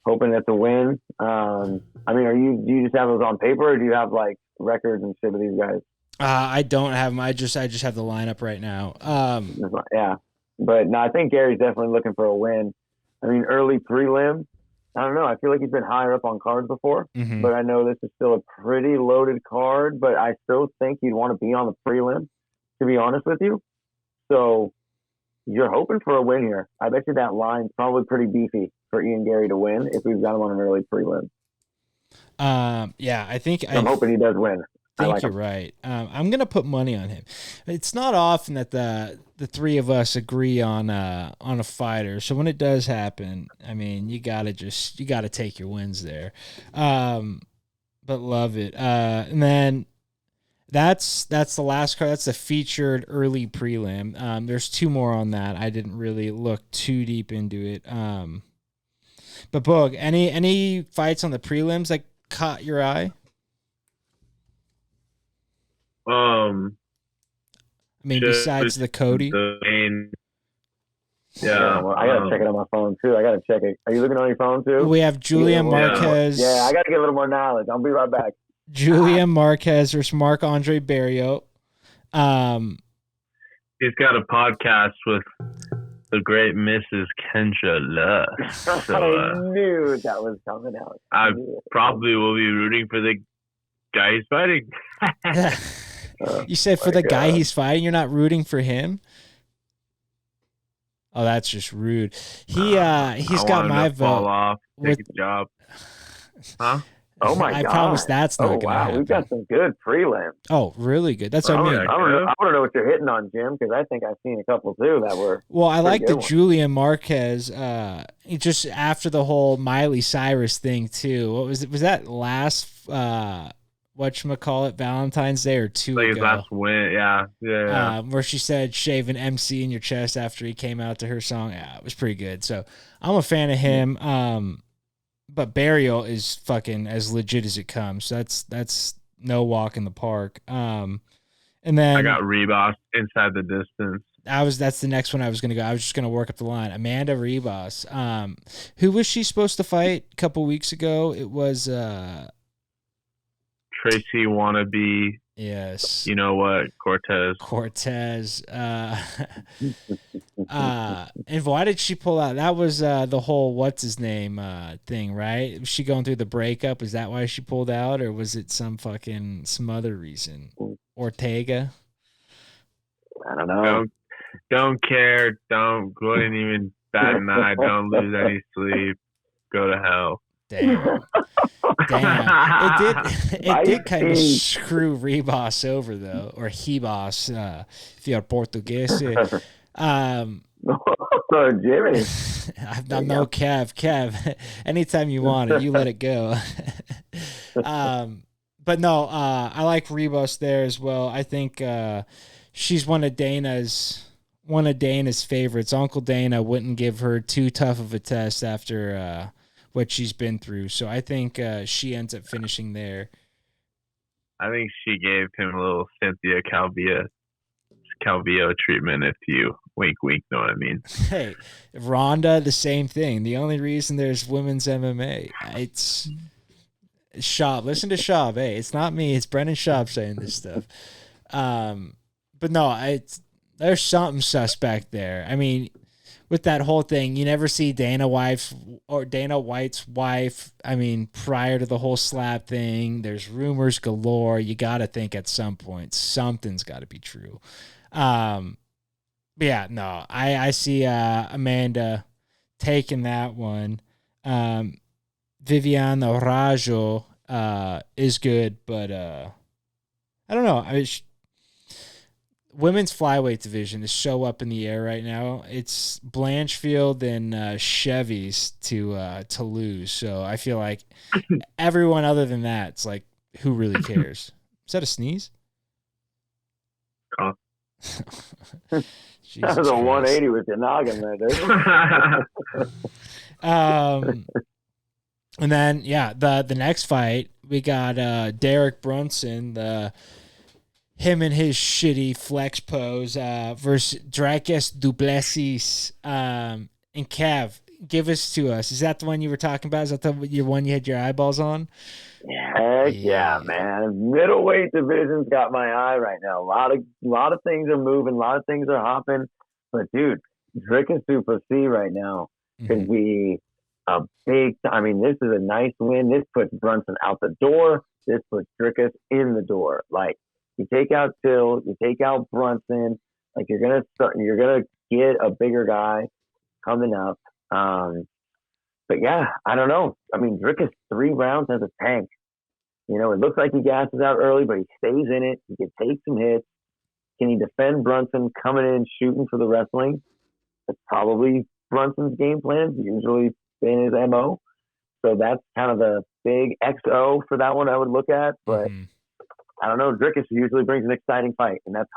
hoping it's a win. Do you just have those on paper, or do you have like records and shit of these guys? I don't have them. I just have the lineup right now. Yeah, but no, I think Gary's definitely looking for a win. I mean, early prelim, I don't know. I feel like he's been higher up on cards before, but I know this is still a pretty loaded card. But I still think you'd want to be on the prelim, to be honest with you. So you're hoping for a win here. I bet you that line's probably pretty beefy for Ian Garry to win if we've got him on an early prelim. Yeah, I'm hoping he does win. I think you're right. I'm gonna put money on him. It's not often that the three of us agree on a fighter. So when it does happen, I mean, you gotta take your wins there. But love it. And then that's the last card. That's the featured early prelim. There's two more on that. I didn't really look too deep into it. But Boog, any fights on the prelims that caught your eye? I mean, besides the Cody. Yeah, well, I gotta check it on my phone too. I gotta check it. Are you looking on your phone too? We have Julian Marquez. Yeah, I gotta get a little more knowledge. I'll be right back. Julian Marquez versus Marc-Andre Barriault. He's got a podcast with the great Mrs. Kendra Love. So, I knew that was coming out. I probably will be rooting for the guy he's fighting. You said for the guy he's fighting, you're not rooting for him? Oh, that's just rude. He's got my vote. Fall off, take a job. Huh? Oh my God! I promise that's not gonna happen. We've got some good prelims. Oh, really good. That's what I mean. I want to know what you're hitting on, Jim, because I think I've seen a couple too that were. Well, I like the ones. Julian Marquez. Just after the whole Miley Cyrus thing too. What was it? Was that last whatchamacallit, Valentine's Day or two like ago? His last win, yeah. Where she said shave an MC in your chest after he came out to her song. Yeah, it was pretty good. So I'm a fan of him. But Barriault is fucking as legit as it comes. So that's no walk in the park. And then I got Ribas inside the distance. That's the next one I was gonna go. I was just gonna work up the line. Amanda Ribas. Who was she supposed to fight a couple weeks ago? It was Tracy wannabe. Yes. You know what? Cortez. And why did she pull out? That was the whole what's his name thing, right? Was she going through the breakup? Is that why she pulled out, or was it some other reason? Ortega. I don't know. Don't care. Don't go and even bat an eye. Don't lose any sleep. Go to hell. Damn. It did kind of screw Ribas over though, or Ribas, if you're Portuguese. Jimmy. I'm no Kev. Anytime you want it, you let it go. But no, I like Ribas there as well. I think she's one of Dana's favorites. Uncle Dana wouldn't give her too tough of a test after what she's been through. So I think she ends up finishing there. I think she gave him a little Cynthia Calvillo treatment, if you wink, know what I mean. Hey, Ronda, the same thing. The only reason there's women's MMA, it's Schaub. Listen to Schaub. Hey, it's not me. It's Brendan Schaub saying this stuff. But no, there's something suspect there. I mean, with that whole thing, you never see Dana White's wife. I mean, prior to the whole slap thing, there's rumors galore. You got to think at some point something's got to be true. But yeah, no, I see Amanda taking that one. Vivian Araujo is good, but I don't know. women's flyweight division is so up in the air right now. It's Blanchfield and Chevy's to lose. So I feel like everyone other than that, it's like, who really cares? Is that a sneeze? Oh. That was a 180 with your noggin there, dude. And then the next fight we got Derek Brunson, him and his shitty flex pose versus Dracus du Plessis. And Kev, give us to us. Is that the one you were talking about? Is that the one you had your eyeballs on? Heck yeah, man. Middleweight division's got my eye right now. A lot of things are moving, a lot of things are hopping. But dude, Dricus du Plessis right now could be a big, I mean, this is a nice win. This puts Brunson out the door. This puts Dricus in the door. Like, you take out Till, you take out Brunson, like you're gonna get a bigger guy coming up. But yeah, I don't know. I mean, Dricus 3 rounds as a tank. You know, it looks like he gasses out early, but he stays in it. He can take some hits. Can he defend Brunson coming in shooting for the wrestling? That's probably Brunson's game plan. It's usually been his MO. So that's kind of the big XO for that one I would look at. But I don't know. Dricus usually brings an exciting fight, and that's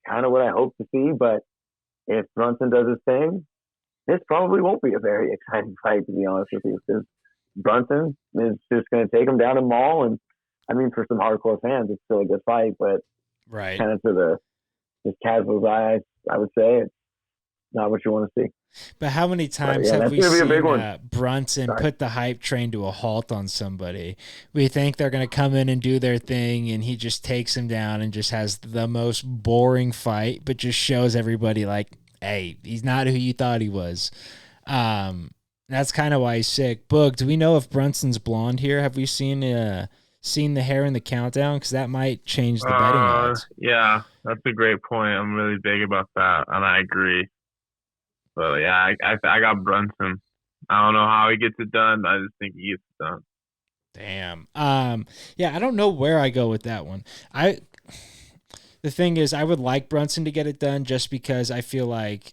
kind of what I hope to see. But if Brunson does his thing, this probably won't be a very exciting fight, to be honest with you, because Brunson is just going to take him down and maul. And I mean, for some hardcore fans, it's still a good fight, but kind of to the just casual eye, I would say it's not what you want to see. But how many times have we seen Brunson put the hype train to a halt on somebody? We think they're going to come in and do their thing, and he just takes them down and just has the most boring fight, but just shows everybody like, hey, he's not who you thought he was. That's kind of why he's sick. Boog, do we know if Brunson's blonde here? Have we seen the hair in the countdown? Because that might change the betting odds. Yeah, that's a great point. I'm really big about that, and I agree. So yeah, I got Brunson. I don't know how he gets it done, but I just think he gets it done. Damn. Yeah, I don't know where I go with that one. The thing is, I would like Brunson to get it done just because I feel like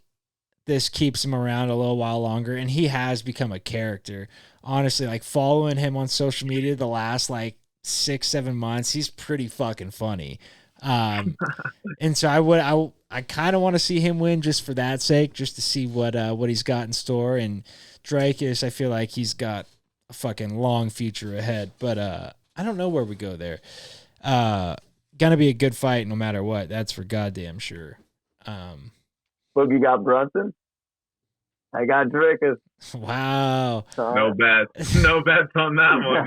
this keeps him around a little while longer, and he has become a character. Honestly, like following him on social media the last like 6-7 months, he's pretty fucking funny. And so I kind of want to see him win just for that sake, just to see what he's got in store. And Dracus, I feel like he's got a fucking long future ahead, but I don't know where we go there. Gonna be a good fight no matter what. That's for goddamn sure. Boogie got Brunson. I got Dricus. Wow. No bets. No bets on that one.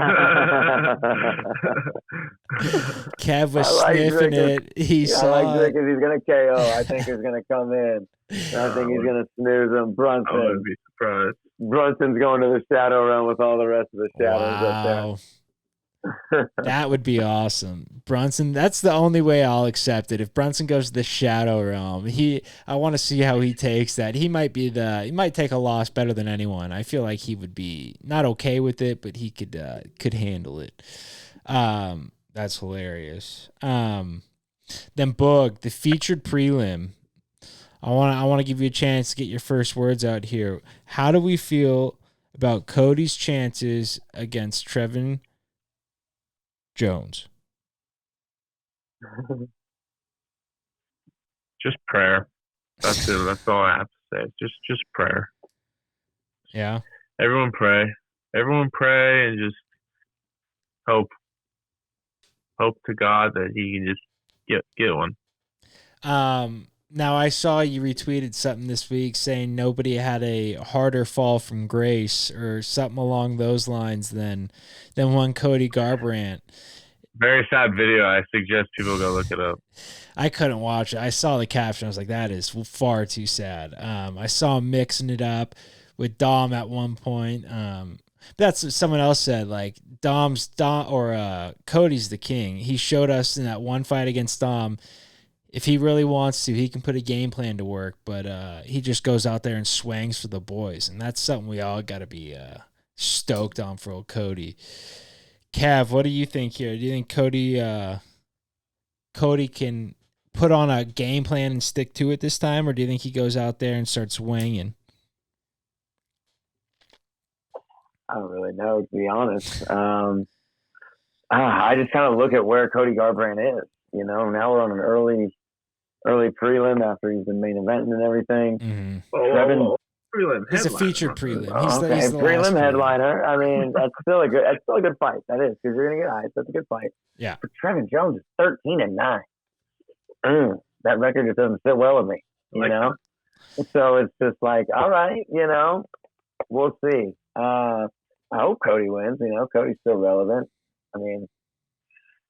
Kev was sniffing Dricus. it. He saw like Dricus. He's going to KO. I think he's going to come in. I think he's going to snooze him. Brunson. I wouldn't be surprised. Brunson's going to the shadow realm with all the rest of the shadows up there. That would be awesome. Brunson, that's the only way I'll accept it. If Brunson goes to the shadow realm, I want to see how he takes that. He might take a loss better than anyone. I feel like he would be not okay with it, but he could handle it. That's hilarious. Then Boog, the featured prelim. I want to give you a chance to get your first words out here. How do we feel about Cody's chances against Trevin Jones? Just prayer. That's it. That's all I have to say. Just prayer. Yeah. Everyone pray. Everyone pray and just hope to God that he can just get one. Now I saw you retweeted something this week saying nobody had a harder fall from grace or something along those lines than one Cody Garbrandt. Very sad video. I suggest people go look it up. I couldn't watch it. I saw the caption. I was like, that is far too sad. I saw him mixing it up with Dom at one point. That's what someone else said. Like Cody's the king. He showed us in that one fight against Dom. If he really wants to, he can put a game plan to work, but he just goes out there and swangs for the boys, and that's something we all got to be stoked on for old Cody. Kev, what do you think here? Do you think Cody can put on a game plan and stick to it this time, or do you think he goes out there and starts swinging? I don't really know, to be honest. I just kind of look at where Cody Garbrandt is. You know, now we're on an early prelim after he's been main eventing and everything. Prelim He's a headliner. featured prelim. Okay, He's the prelim last headliner. I mean, that's still a good fight. That is, because you're gonna get eyes. That's a good fight. Yeah. But Trevin Jones is 13-9. That record just doesn't sit well with me. You know. So it's just like, all right, you know, we'll see. I hope Cody wins. You know, Cody's still relevant. I mean,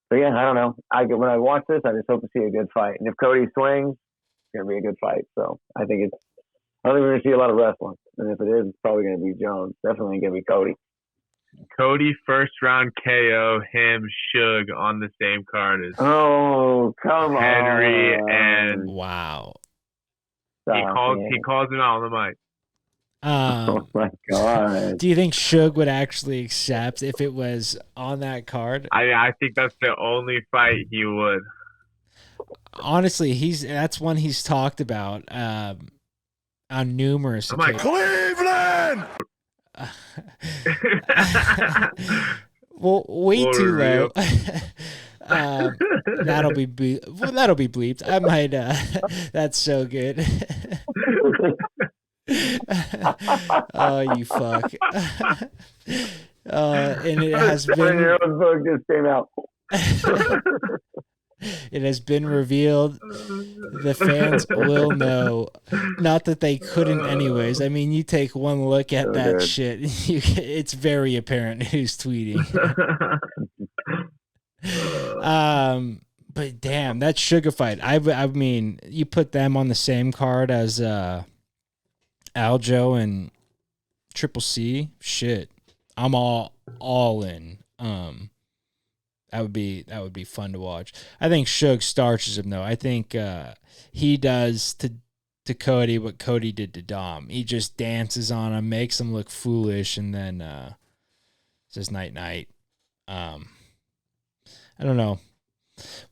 but yeah, I don't know. When I watch this, I just hope to see a good fight. And if Cody swings, it's gonna be a good fight. So I don't think we're gonna see a lot of wrestling. And if it is, it's probably gonna be Jones. Definitely gonna be Cody. Cody first round KO, him Suge on the same card as Oh, come Henry on. and Wow. he calls him out on the mic. Oh my god. Do you think Suge would actually accept if it was on that card? I think that's the only fight he would. Honestly, that's one he's talked about on numerous occasions. Cleveland! Well, way For too low. real? That'll be bleeped. I might. That's so good. Oh, you fuck. And it has been. Your own book just came out. It has been revealed. The fans will know. Not that they couldn't anyways. I mean, you take one look at that good. shit. It's very apparent who's tweeting. But damn, that Sugar fight. I mean, you put them on the same card as Aljo and Triple C. Shit, I'm all in. That would be fun to watch. I think Suge starches him though. I think he does to Cody what Cody did to Dom. He just dances on him, makes him look foolish, and then says night night. I don't know.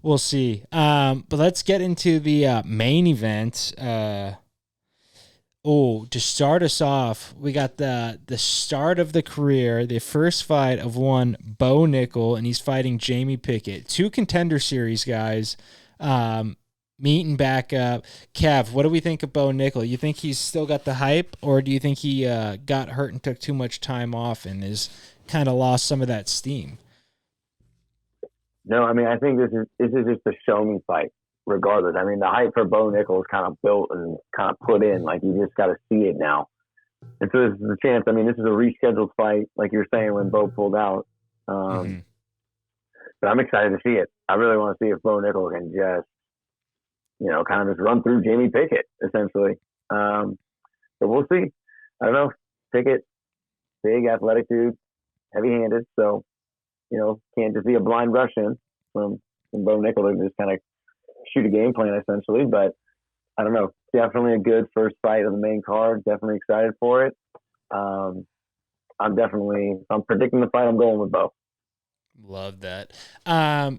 We'll see. But let's get into the main event. To start us off, we got the start of the career, the first fight of one Bo Nickel, and he's fighting Jamie Pickett. 2 Contender Series guys meeting back up. Kev, what do we think of Bo Nickel? You think he's still got the hype, or do you think he got hurt and took too much time off and is kind of lost some of that steam? No, I mean, I think this is just a show me fight. Regardless, I mean, the hype for Bo Nickel is kind of built and kind of put in. Like, you just got to see it now. And so this is a chance. I mean, this is a rescheduled fight, like you're saying, when Bo pulled out. But I'm excited to see it. I really want to see if Bo Nickel can just, kind of just run through Jamie Pickett, essentially. But we'll see. I don't know. Pickett, big, athletic dude, heavy-handed. So, can't just be a blind rush in from Bo Nickel to just kind of shoot a game plan essentially. But I don't know, definitely a good first fight of the main card. Definitely excited for it. I'm predicting the fight. I'm going with Bo. Love that. I'm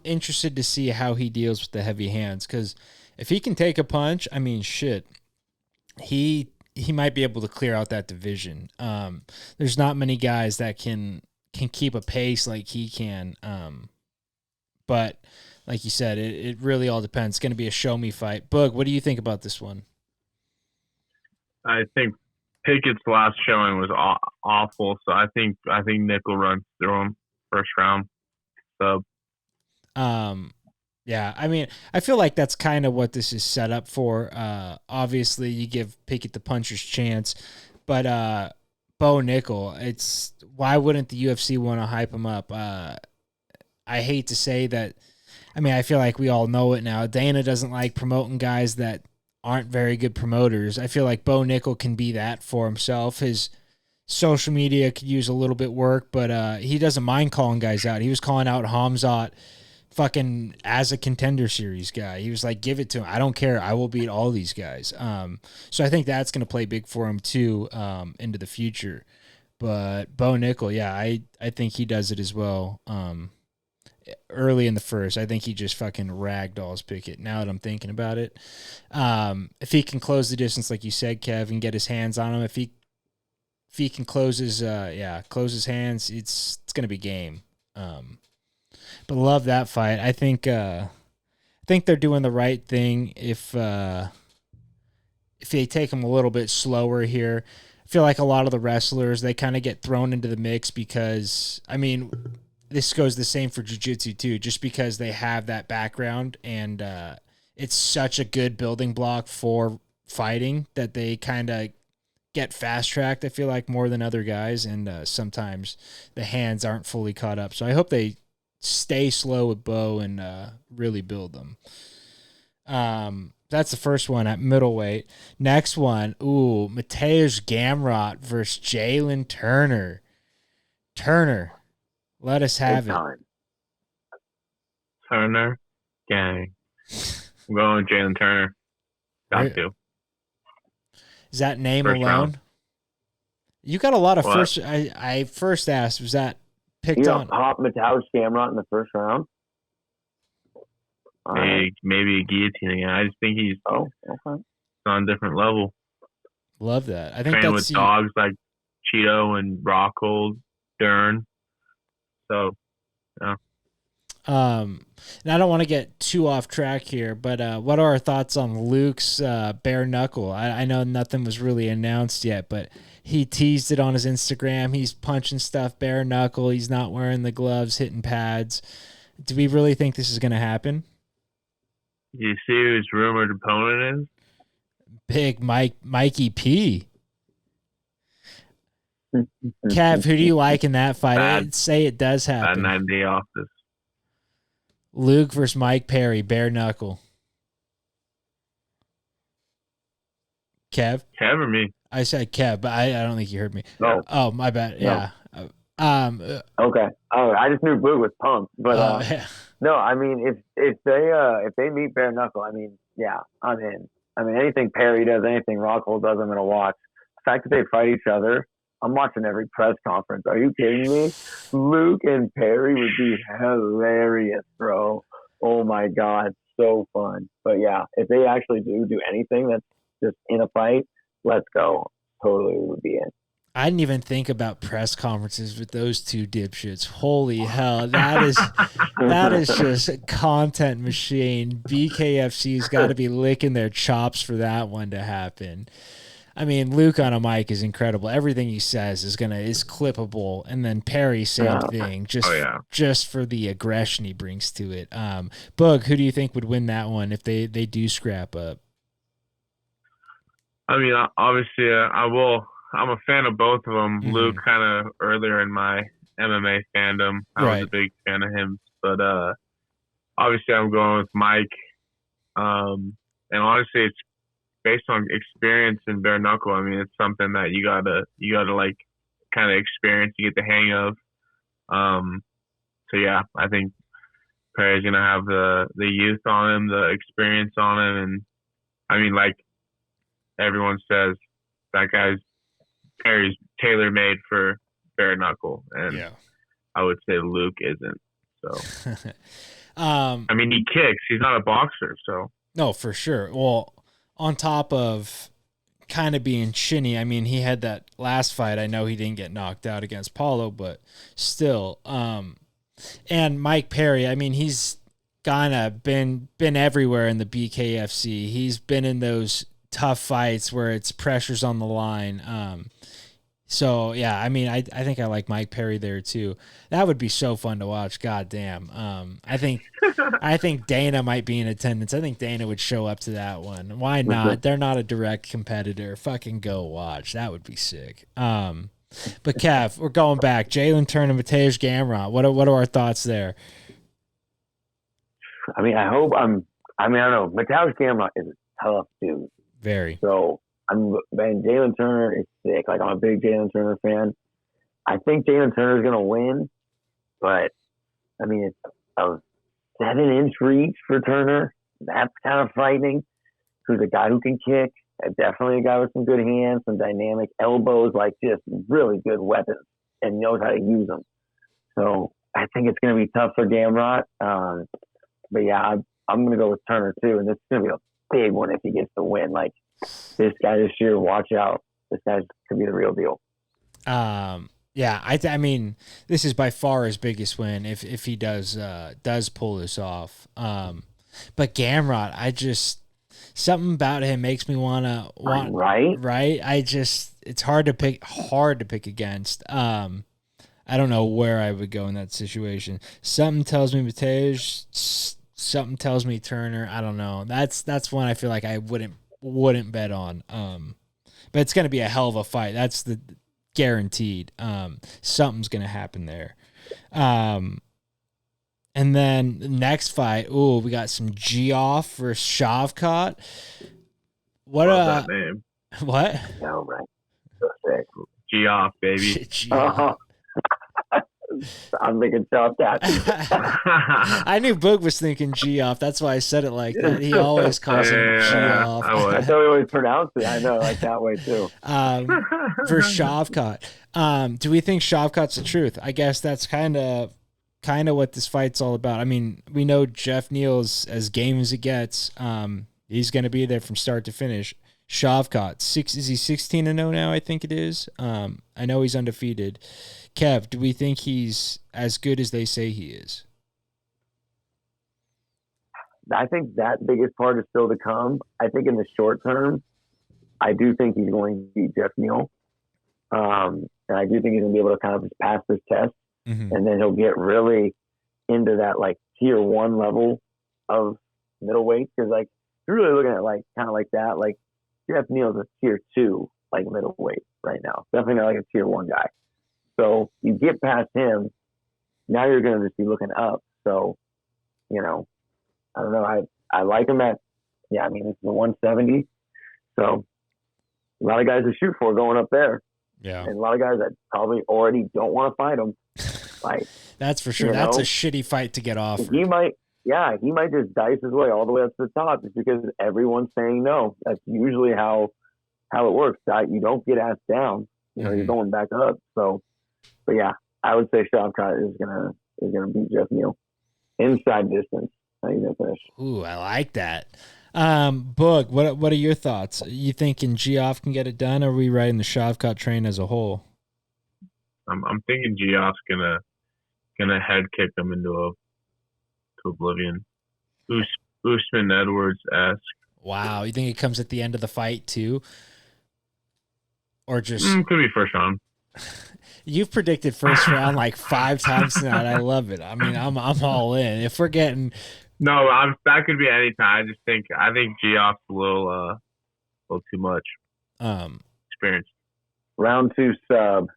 interested to see how he deals with the heavy hands, because if he can take a punch, I mean, shit, he might be able to clear out that division. There's not many guys that can keep a pace like he can. But like you said, it really all depends. It's going to be a show me fight. Boog, what do you think about this one? I think Pickett's last showing was awful, so I think Nickel runs through him first round. So, yeah, I mean, I feel like that's kind of what this is set up for. Obviously, you give Pickett the puncher's chance, but Bo Nickel, why wouldn't the UFC want to hype him up? I hate to say that. I mean, I feel like we all know it now. Dana doesn't like promoting guys that aren't very good promoters. I feel like Bo Nickel can be that for himself. His social media could use a little bit work, but he doesn't mind calling guys out. He was calling out Hamzat fucking as a Contender Series guy. He was like, give it to him. I don't care. I will beat all these guys. So I think that's going to play big for him too into the future. But Bo Nickel, yeah, I think he does it as well. early in the first. I think he just fucking ragdolls Pickett. Now that I'm thinking about it, if he can close the distance, like you said, Kev, and get his hands on him, if he can close his hands, it's gonna be game. But love that fight. I think they're doing the right thing if they take him a little bit slower here. I feel like a lot of the wrestlers, they kind of get thrown into the mix because, I mean, this goes the same for jiu-jitsu too, just because they have that background and it's such a good building block for fighting that they kind of get fast-tracked, I feel like, more than other guys, and sometimes the hands aren't fully caught up. So I hope they stay slow with Bo and really build them. That's the first one at middleweight. Next one, Mateusz Gamrot versus Jalen Turner. Turner, let us have it. Turner, gang. I'm going with Jalen Turner. Got to. Is that name first alone? Round. You got a lot of What? first. I first asked, was that picked on? Pop Mateusz Gamrot in the first round. Maybe a guillotine again. I just think he's okay. on a different level. Love that. I think Training that's with dogs like Cheeto and Rockhold, Dern. So, yeah. And I don't want to get too off track here, but what are our thoughts on Luke's bare knuckle? I know nothing was really announced yet, but he teased it on his Instagram. He's punching stuff bare knuckle. He's not wearing the gloves, hitting pads. Do we really think this is going to happen? You see who his rumored opponent is? Big Mikey P. Kev, who do you like in that fight? I'd say it does happen. 90 office. Luke versus Mike Perry, bare knuckle. Kev? Kev or me? I said Kev, but I don't think you heard me. No. Oh, my bad. No. Yeah. Okay. I just knew Boog was pumped, but yeah. no. I mean, if they meet bare knuckle, I mean, yeah, I'm in. I mean, anything Perry does, anything Rockhold does, I'm gonna watch. The fact that they fight each other, I'm watching every press conference. Are you kidding me? Luke and Perry would be hilarious, bro. Oh my god, so fun. But yeah, if they actually do anything that's just in a fight, let's go. Totally would be in. I didn't even think about press conferences with those two dipshits. Holy hell, that is just a content machine. BKFC's got to be licking their chops for that one to happen. I mean, Luke on a mic is incredible. Everything he says is clippable, and then Perry same thing, just for the aggression he brings to it. Boog, who do you think would win that one if they do scrap up? I mean, obviously, I'm a fan of both of them. Mm-hmm. Luke, kind of earlier in my MMA fandom, I was a big fan of him. But obviously, I'm going with Mike. And honestly, it's based on experience in bare knuckle. I mean, it's something that you gotta like kind of experience to get the hang of. So yeah, I think Perry's gonna have the youth on him, the experience on him, and I mean, like everyone says, that Perry's tailor made for bare knuckle, and I would say Luke isn't. So, I mean, he kicks. He's not a boxer, so no, for sure. Well, on top of kind of being shinny, I mean, he had that last fight. I know he didn't get knocked out against Paulo, but still. And Mike Perry, I mean, he's kind of been everywhere in the BKFC. He's been in those tough fights where it's pressure's on the line. So yeah, I mean, I think I like Mike Perry there too. That would be so fun to watch. God damn. I think Dana might be in attendance. I think Dana would show up to that one. Why not? They're not a direct competitor. Fucking go watch. That would be sick. But Kev, we're going back. Jalen Turner, Mateusz Gamrot. What are our thoughts there? I mean, I don't know. Mateusz Gamrot is a tough dude. Very. So Jalen Turner is sick. Like, I'm a big Jalen Turner fan. I think Jalen Turner is gonna win, but I mean, it's a 7-inch reach for Turner. That's kind of frightening. Who's a guy who can kick? Definitely a guy with some good hands, some dynamic elbows, like just really good weapons, and knows how to use them. So I think it's going to be tough for Gamrot. But yeah, I'm going to go with Turner too, and this is going to be a big one if he gets the win. Like this guy this year, watch out. This guy could be the real deal. Yeah, I mean, this is by far his biggest win if he does pull this off. But Gamrot, something about him makes me want right. It's hard to pick against. I don't know where I would go in that situation. Something tells me Matej, something tells me Turner. I don't know. That's one I feel like I wouldn't bet on. But it's going to be a hell of a fight. That's the guaranteed. Something's going to happen there. And then the next fight, we got some Geoff versus Shavkat. What that name? What? No, right. Geoff, baby. Geoff. I'm thinking Shavkat. I knew Boog was thinking Geoff. That's why I said it like that. He always calls him Geoff. That's how he always pronounced it. I know, like that way too. For Shavkat, do we think Shavkat's the truth? I guess that's kind of what this fight's all about. I mean, we know Jeff Neal's as game as it gets. He's going to be there from start to finish. Shavkat, is he 16-0 now? I think it is. I know he's undefeated. Kev, do we think he's as good as they say he is? I think that biggest part is still to come. I think in the short term, I do think he's going to beat Jeff Neal. And I do think he's going to be able to kind of just pass this test. Mm-hmm. And then he'll get really into that like tier 1 level of middleweight. Because like you're really looking at like kind of like that. Like Jeff Neal's a tier 2 like middleweight right now. Definitely not like a tier 1 guy. So you get past him, now you're going to just be looking up. So, I don't know. I like him at, I mean, it's the 170. So a lot of guys to shoot for going up there. Yeah. And a lot of guys that probably already don't want to fight him. Like that's for sure. That's a shitty fight to get off. He might just dice his way all the way up to the top just because everyone's saying no. That's usually how it works. You don't get asked down. You're going back up. So, but yeah, I would say Shavkat is gonna beat Jeff Neal inside distance. He's gonna finish. Ooh, I like that. Boog, what are your thoughts? You thinking Geoff can get it done, or are we riding the Shavkat train as a whole? I'm thinking Geoff's gonna head kick him into oblivion. Usman Edwards-esque. Wow, you think it comes at the end of the fight too, or just could be first round. You've predicted first round like 5 times tonight. I love it. I mean, I'm all in. If we're getting that could be any time. I think Geoff's a little too much experience. Round 2 sub.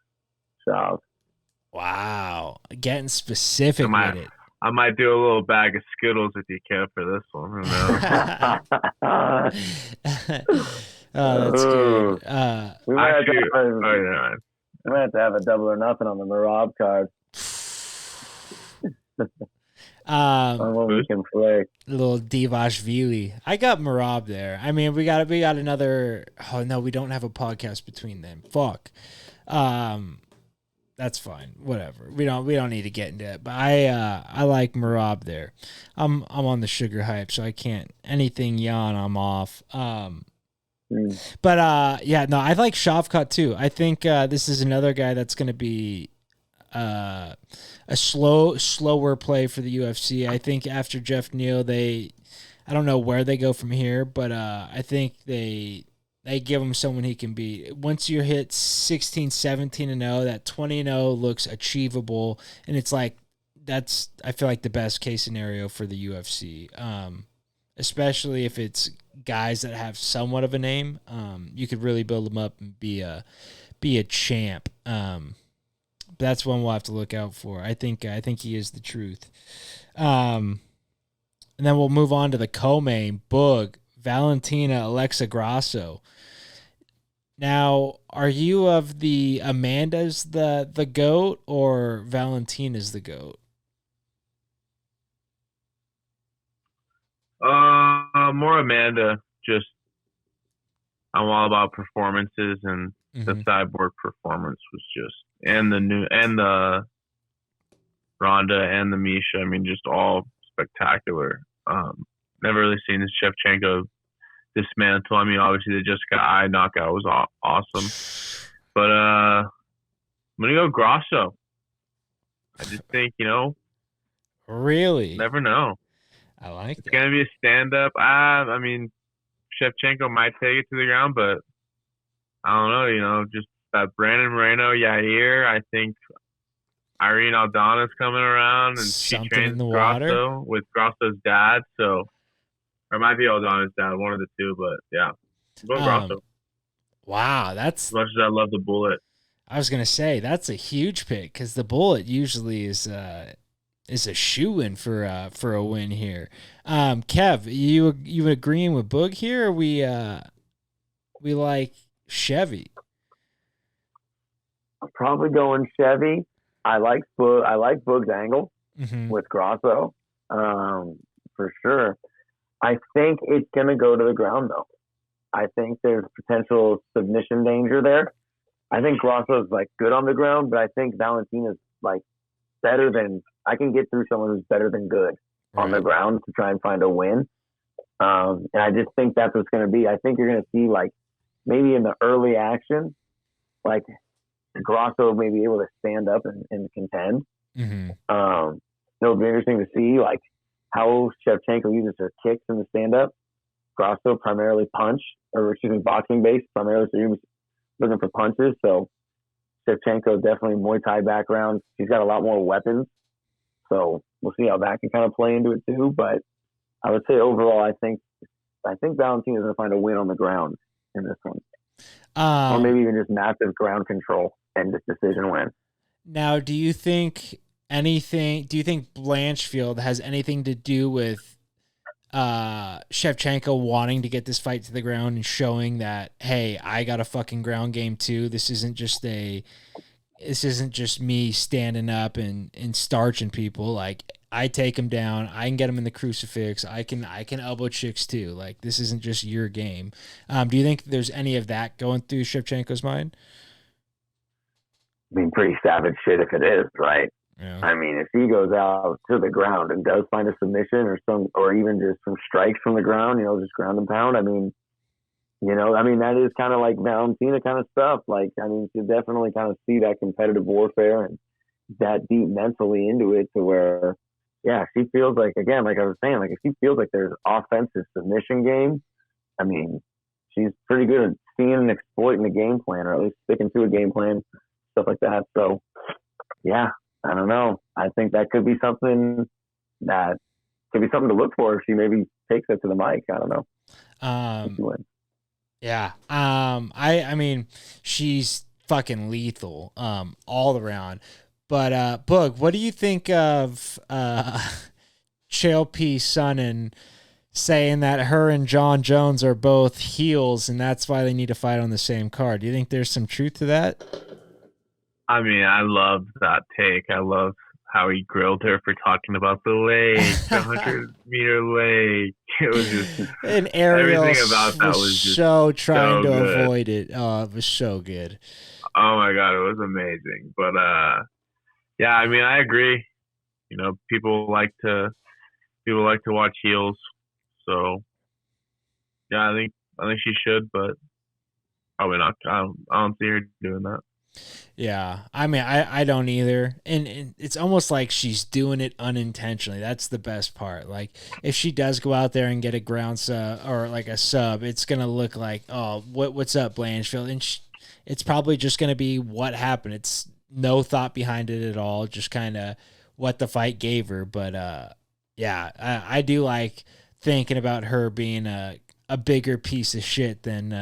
Wow, getting specific with it. I might do a little bag of Skittles with you, Kev, for this one. Who knows? Oh, that's good. We might have to have a double or nothing on the Marab card. What we can play. Little Divashvili. I got Marab there. I mean, we got another. Oh no, we don't have a podcast between them. Fuck. That's fine. Whatever. We don't need to get into it. But I like Marab there. I'm on the sugar hype, so I can't anything Jan. I'm off. But I like Shavkat too. I think this is another guy that's going to be a slower play for the UFC. I think after Jeff Neal, I don't know where they go from here, but I think they give him someone he can beat. Once you hit 16, 17-0, that 20-0 looks achievable, and it's like that's I feel like the best case scenario for the UFC. Especially if it's guys that have somewhat of a name, you could really build them up and be a champ. That's one we'll have to look out for. I think he is the truth. And then we'll move on to the co-main, Boog, Valentina, Alexa Grasso. Now, are you of the Amanda's the GOAT or Valentina's the GOAT? More Amanda. Just I'm all about performances, and the Cyborg performance was just, and the Ronda and the Misha. I mean, just all spectacular. Never really seen this Shevchenko dismantle. I mean, obviously the Jessica I knockout was awesome, but I'm gonna go Grasso. I just think, Really? never know. I like It's that. gonna be a stand-up. I mean, Shevchenko might take it to the ground, but I don't know. Just that Brandon Moreno, Yair. I think Irene Aldana's coming around, and she Something trains in the water. Grasso with Grasso's dad. So, or it might be Aldana's dad, one of the two. But yeah, I'm going Grasso. Wow, As much as I love the Bullet. I was gonna say that's a huge pick because the Bullet usually is a shoe-in for a win here. Kev, you agreeing with Boog here? Or we like Chevy. I'm probably going Chevy. I like Boog's angle with Grasso, for sure. I think it's gonna go to the ground though. I think there's potential submission danger there. I think Grasso's like good on the ground, but I think Valentina's like better than, I can get through someone who's better than good on the ground to try and find a win. And I just think that's what's going to be. I think you're going to see like maybe in the early action, like Grasso may be able to stand up and contend. It'll be interesting to see like how Shevchenko uses her kicks in the stand up. Grasso primarily boxing based primarily, so you're looking for punches. So Shevchenko definitely Muay Thai background. She's got a lot more weapons, so we'll see how that can kind of play into it too. But I would say overall, I think Valentina's going to find a win on the ground in this one, or maybe even just massive ground control and just decision win. Now, do you think Blanchfield has anything to do with Shevchenko wanting to get this fight to the ground and showing that, hey, I got a fucking ground game too. This isn't just me standing up and starching people. Like, I take him down. I can get him in the crucifix. I can elbow chicks too. Like, this isn't just your game. Do you think there's any of that going through Shevchenko's mind? I mean, pretty savage shit if it is, right? Yeah. I mean, if he goes out to the ground and does find a submission or even just some strikes from the ground, just ground and pound. I mean, that is kind of like Valentina kind of stuff. Like, I mean, you definitely kind of see that competitive warfare and that deep mentally into it to where, yeah, she feels like, again, like I was saying, like if she feels like there's offensive submission game, I mean, she's pretty good at seeing and exploiting the game plan, or at least sticking to a game plan, stuff like that. So, yeah. I don't know. I think that could be something to look for if she maybe takes it to the mic. I don't know. Yeah. I mean, she's fucking lethal, all around. But Boog, what do you think of Chael P. Sonnen saying that her and John Jones are both heels and that's why they need to fight on the same card? Do you think there's some truth to that? I mean, I love that take. I love how he grilled her for talking about the lake, the 100-meter lake. It was just and Ariel everything about that was just so trying to good. avoid it. Oh, it was so good. Oh my god, it was amazing. But yeah, I mean, I agree. People like to watch heels. So yeah, I think she should, but probably not. I don't see her doing that. Yeah, I mean, I don't either, and it's almost like she's doing it unintentionally. That's the best part. Like, if she does go out there and get a ground sub or like a sub, it's gonna look like, oh, what's up, Blanchfield? And it's probably just gonna be what happened. It's no thought behind it at all, just kind of what the fight gave her. But yeah, I do like thinking about her being a bigger piece of shit than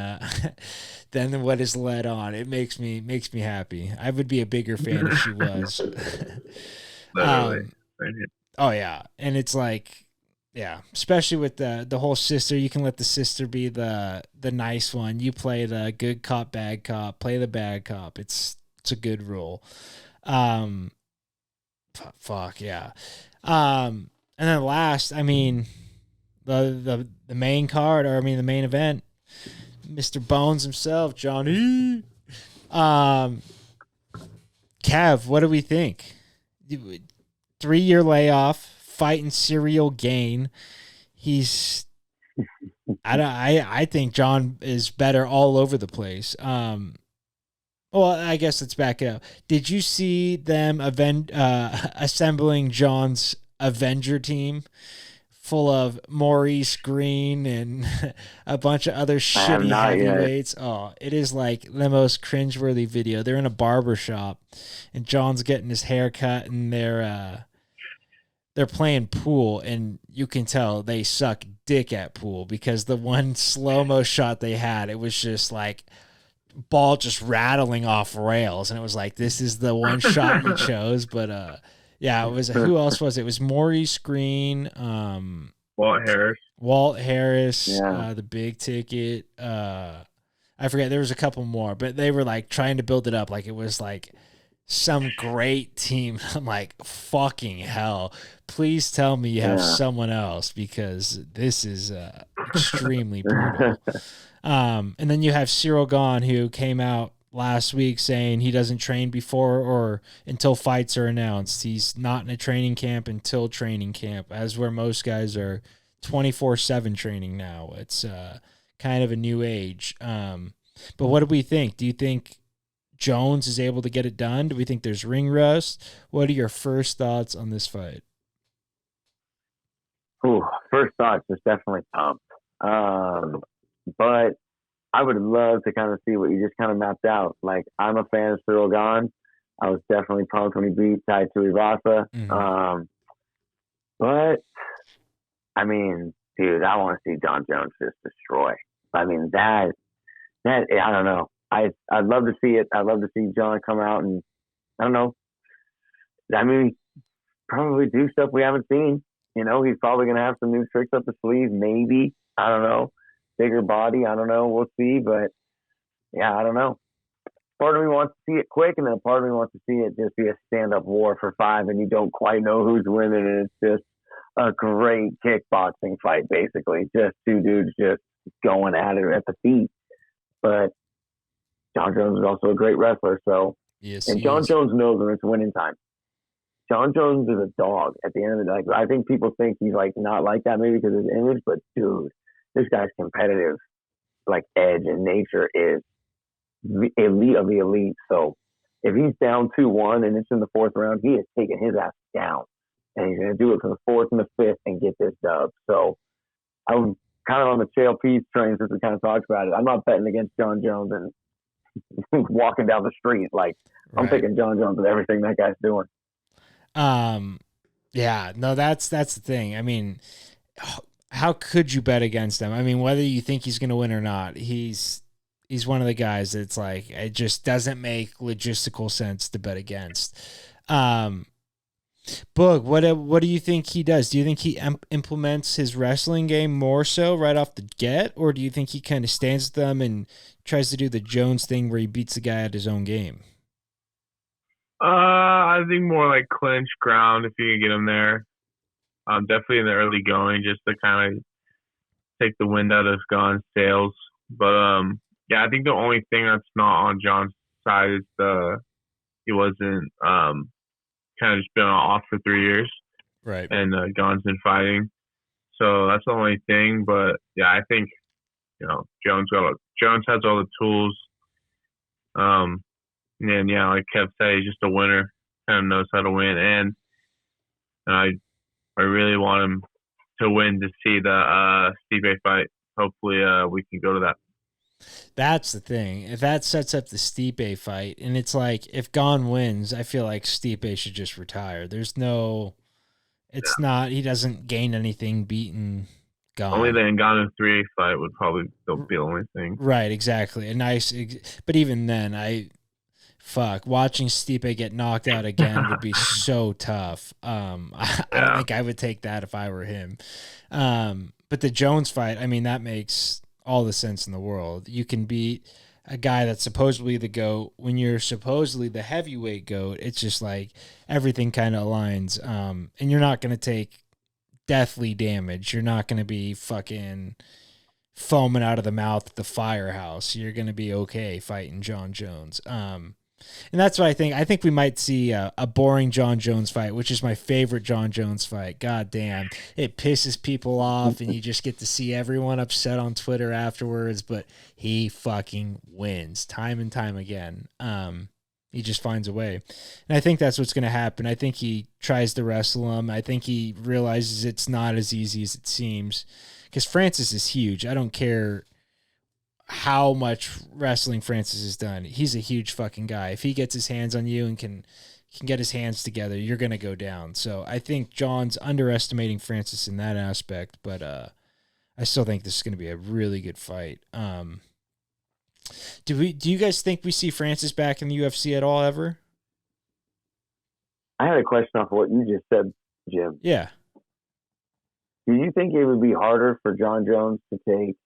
what is led on. It makes me happy. I would be a bigger fan if she was. Oh yeah, and it's like, yeah, especially with the whole sister. You can let the sister be the nice one. You play the good cop, bad cop. Play the bad cop. It's a good rule. Fuck yeah. And then last, I mean, the main card, or I mean the main event, Mr. Bones himself, Johnny. Kev, what do we think? 3-year layoff, fighting serial Gane. He's I think John is better all over the place. Well, I guess let's back it up. Did you see them assembling John's Avenger team full of Maurice Green and a bunch of other shitty heavyweights? Oh, it is like the most cringeworthy video. They're in a barber shop, and John's getting his hair cut, and they're playing pool, and you can tell they suck dick at pool because the one slow-mo shot they had, it was just like ball just rattling off rails, and it was like, this is the one shot you chose. But yeah, it was, who else was it? It was Maurice Green, Walt Harris, the big ticket. I forget, there was a couple more, but they were like trying to build it up like it was like some great team. I'm like, fucking hell, please tell me you have someone else, because this is extremely brutal. And then you have Cyril Gane, who came out last week saying he doesn't train before or until fights are announced. He's not in a training camp until training camp, as where most guys are 24/7 training now. It's kind of a new age. But what do we think? Do you think Jones is able to get it done? Do we think there's ring rust? What are your first thoughts on this fight? First thoughts is definitely pumped. But I would love to kind of see what you just kind of mapped out. Like, I'm a fan of Cyril Gane. I was definitely pumped when he beat Tai Tuivasa. But I mean, dude, I want to see John Jones just destroy. I mean, that I don't know. I'd love to see it. I'd love to see John come out and, I don't know. I mean, probably do stuff we haven't seen. You know, he's probably going to have some new tricks up the sleeve, maybe. I don't know. Bigger body, I don't know. We'll see. But, yeah, I don't know. Part of me wants to see it quick, and then part of me wants to see it just be a stand-up war for 5, and you don't quite know who's winning, and it's just a great kickboxing fight, basically. Just two dudes just going at it at the feet. But John Jones is also a great wrestler, so. Yes, and John Jones knows when it's winning time. John Jones is a dog at the end of the day. Like, I think people think he's like not like that maybe because of his image, but dude, this guy's competitive, like, edge and nature is the elite of the elite. So if he's down 2-1 and it's in the 4th round, he is taking his ass down, and he's gonna do it for the 4th and the 5th and get this dub. So I'm kind of on the Chael Peace train since we kind of talked about it. I'm not betting against John Jones and walking down the street. Like, I'm picking John Jones with everything that guy's doing. Yeah, no, that's the thing. I mean, how could you bet against him? I mean, whether you think he's going to win or not, he's one of the guys that's like, it just doesn't make logistical sense to bet against. Boog, what do you think he does? Do you think he implements his wrestling game more so right off the get, or do you think he kind of stands with them and tries to do the Jones thing where he beats the guy at his own game? I think more like clinch ground if you can get him there. Definitely in the early going, just to kind of take the wind out of Gane's sails. But yeah, I think the only thing that's not on John's side is he wasn't kind of just been off for 3 years, right? And Gane's been fighting, so that's the only thing. But yeah, I think Jones has all the tools. And yeah, like Kev said, he's just a winner. Kind of knows how to win, and I really want him to win to see the Stipe fight. Hopefully, we can go to that. That's the thing. If that sets up the Stipe fight, and it's like, if Gane wins, I feel like Stipe should just retire. There's no, it's not. He doesn't gain anything beating Gane. Only the Ngannou 3 fight would probably be the only thing. Right, exactly. But even then, watching Stipe get knocked out again would be so tough. I don't think I would take that if I were him. But the Jones fight, I mean, that makes all the sense in the world. You can beat a guy that's supposedly the GOAT when you're supposedly the heavyweight GOAT. It's just like everything kind of aligns. And you're not going to take deathly damage. You're not going to be fucking foaming out of the mouth at the firehouse. You're going to be okay fighting John Jones. And that's what I think. I think we might see a boring John Jones fight, which is my favorite John Jones fight. God damn. It pisses people off, and you just get to see everyone upset on Twitter afterwards, but he fucking wins time and time again. He just finds a way. And I think that's what's going to happen. I think he tries to wrestle him. I think he realizes it's not as easy as it seems, because Francis is huge. I don't care how much wrestling Francis has done. He's a huge fucking guy. If he gets his hands on you and can get his hands together, you're going to go down. So I think John's underestimating Francis in that aspect, but I still think this is going to be a really good fight. Do you guys think we see Francis back in the UFC at all ever? I had a question off of what you just said, Jim. Yeah. Do you think it would be harder for John Jones to take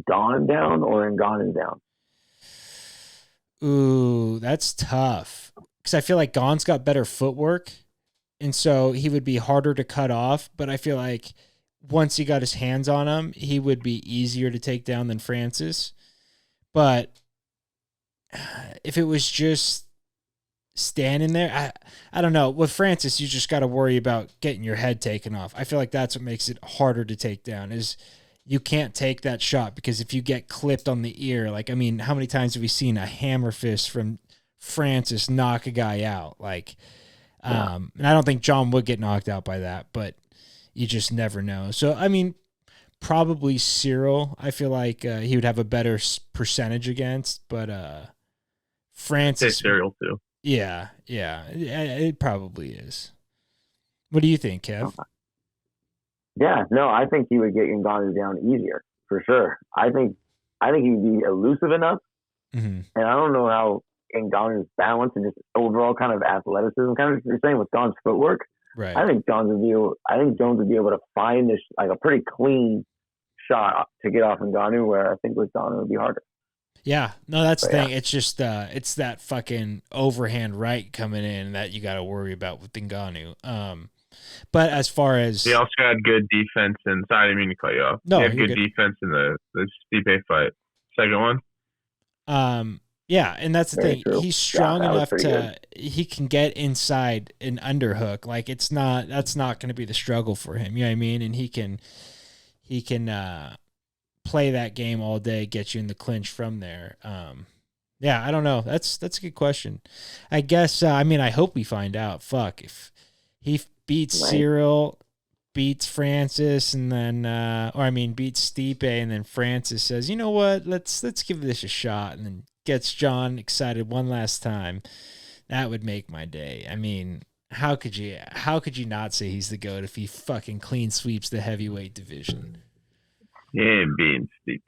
Gane down or Ngannou down? Ooh, that's tough. Because I feel like Gane's got better footwork, and so he would be harder to cut off. But I feel like once he got his hands on him, he would be easier to take down than Francis. But if it was just standing there, I don't know. With Francis, you just got to worry about getting your head taken off. I feel like that's what makes it harder to take down, is you can't take that shot, because if you get clipped on the ear, like, I mean, how many times have we seen a hammer fist from Francis knock a guy out? Like, and I don't think John would get knocked out by that, but you just never know. So, I mean, probably Cyril, I feel like he would have a better percentage against, but Francis. Cyril too. Yeah, it probably is. What do you think, Kev? Yeah, no, I think he would get Ngannou down easier, for sure. I think he'd be elusive enough, and I don't know how Ngannou's balance and just overall kind of athleticism, kind of you're saying with Gane's footwork. Right. I think Jones would be able to find this like a pretty clean shot to get off Ngannou, where I think with Ngannou would be harder. Yeah, no, that's the thing. It's just it's that fucking overhand right coming in that you got to worry about with Ngannou. But as far as he also had good defense, and sorry, I didn't mean to cut you off. No, he had good defense in the Stipe fight, second one. Yeah, and that's the thing. True. He's strong enough to he can get inside an underhook. Like that's not going to be the struggle for him. You know what I mean? And he can play that game all day, get you in the clinch from there. Yeah, I don't know. That's a good question. I guess I mean, I hope we find out. Fuck, if he beats Cyril, beats Francis, and then beats Stipe, and then Francis says, "You know what? Let's give this a shot," and then gets John excited one last time. That would make my day. I mean, how could you not say he's the GOAT if he fucking clean sweeps the heavyweight division? He ain't beating Stipe.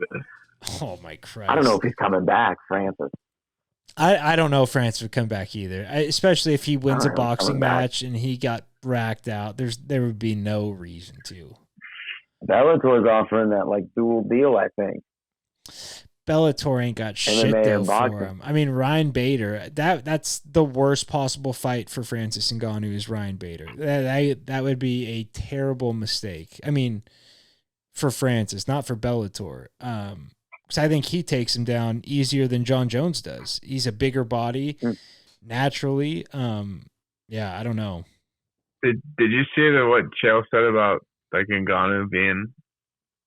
Oh my Christ. I don't know if he's coming back, Francis. I don't know if Francis would come back either. Especially if he wins a boxing match and he got racked out. There would be no reason to. Bellator's offering that like dual deal, I think. Bellator ain't got shit though for him. I mean, Ryan Bader, that's the worst possible fight for Francis Ngannou is Ryan Bader. That would be a terrible mistake. I mean, for Francis, not for Bellator. Because I think he takes him down easier than John Jones does. He's a bigger body naturally. Yeah, I don't know. Did you see what Chael said about like Ngannou being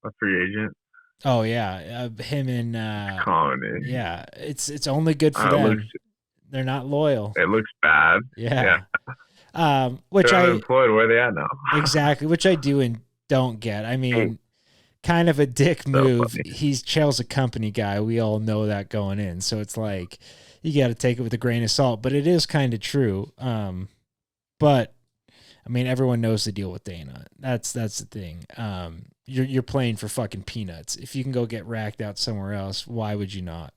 a free agent? Oh yeah, him and Colony. Yeah, it's only good for them. They're not loyal. It looks bad. Yeah. Which they're I unemployed. Where are they at now? Exactly, which I do and don't get. I mean, kind of a dick move. Chael's a company guy. We all know that going in. So it's like you got to take it with a grain of salt, but it is kind of true. But I mean, everyone knows the deal with Dana. That's the thing. You're playing for fucking peanuts. If you can go get racked out somewhere else, why would you not?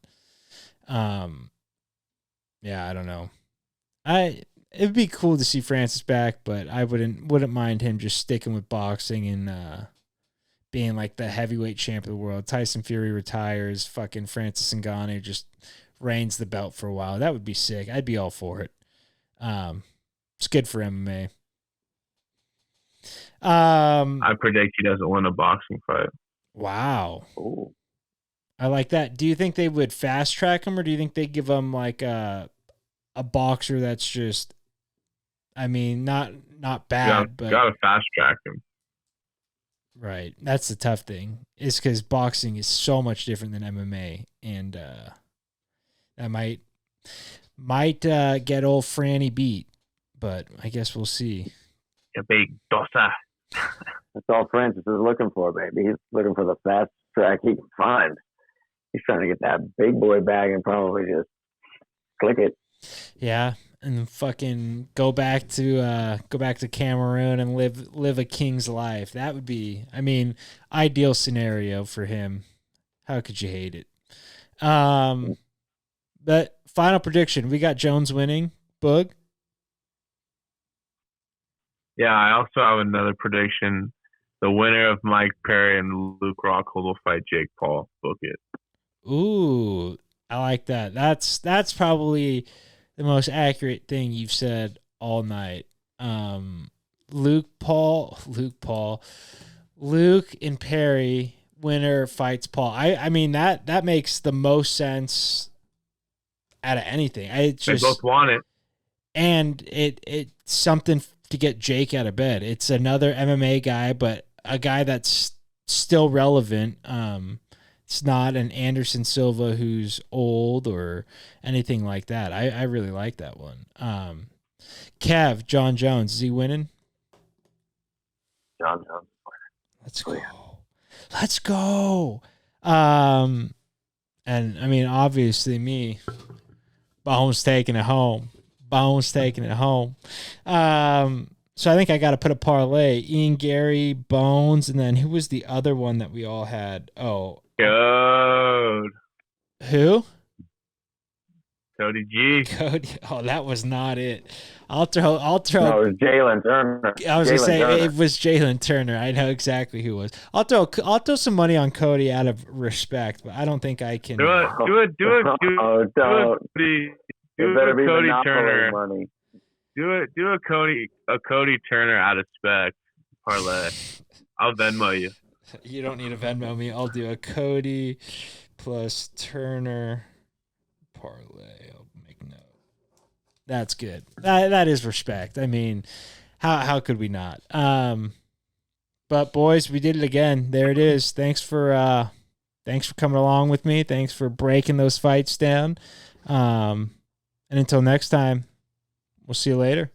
Yeah, I don't know. It'd be cool to see Francis back, but I wouldn't mind him just sticking with boxing and being like the heavyweight champ of the world. Tyson Fury retires, fucking Francis Ngannou just reigns the belt for a while. That would be sick. I'd be all for it. It's good for MMA. I predict he doesn't win a boxing fight. Wow. Ooh. I like that. Do you think they would fast track him, or do you think they give him like a boxer that's just, I mean, not bad, but gotta fast track him. Right. That's the tough thing. Is because boxing is so much different than MMA, and that might get old Franny beat, but I guess we'll see. A big dosa. That's all Francis is looking for, baby. He's looking for the fast track he can find. He's trying to get that big boy bag and probably just click it. Yeah, and fucking go back to Cameroon and live a king's life. That would be, I mean, ideal scenario for him. How could you hate it? But final prediction, we got Jones winning. Boog? Yeah, I also have another prediction. The winner of Mike Perry and Luke Rockhold will fight Jake Paul. Book it. Ooh, I like that. That's probably the most accurate thing you've said all night. Luke and Perry, winner fights Paul. I mean that makes the most sense out of anything. They both want it. And it's something to get Jake out of bed. It's another MMA guy, but a guy that's still relevant. It's not an Anderson Silva who's old or anything like that. I really like that one. Kev, John Jones, is he winning? John Jones. Let's go. Let's go. And I mean, obviously me. Bones taking it home. So I think I got to put a parlay. Ian, Garry, Bones, and then who was the other one that we all had? Oh. Code. Who? Cody G. Cody. Oh, that was not it. I'll throw. No, it was Jalen Turner. I was gonna say it was Jalen Turner. I know exactly who it was. I'll throw some money on Cody out of respect, but I don't think I can. Do a Cody Turner. Money. Do a Cody Turner out of spec parlay. I'll Venmo you. You don't need to Venmo me. I'll do a Cody plus Turner parlay. I'll make note. That's good. That is respect. I mean, how could we not? But boys, we did it again. There it is. Thanks for coming along with me. Thanks for breaking those fights down. And until next time, we'll see you later.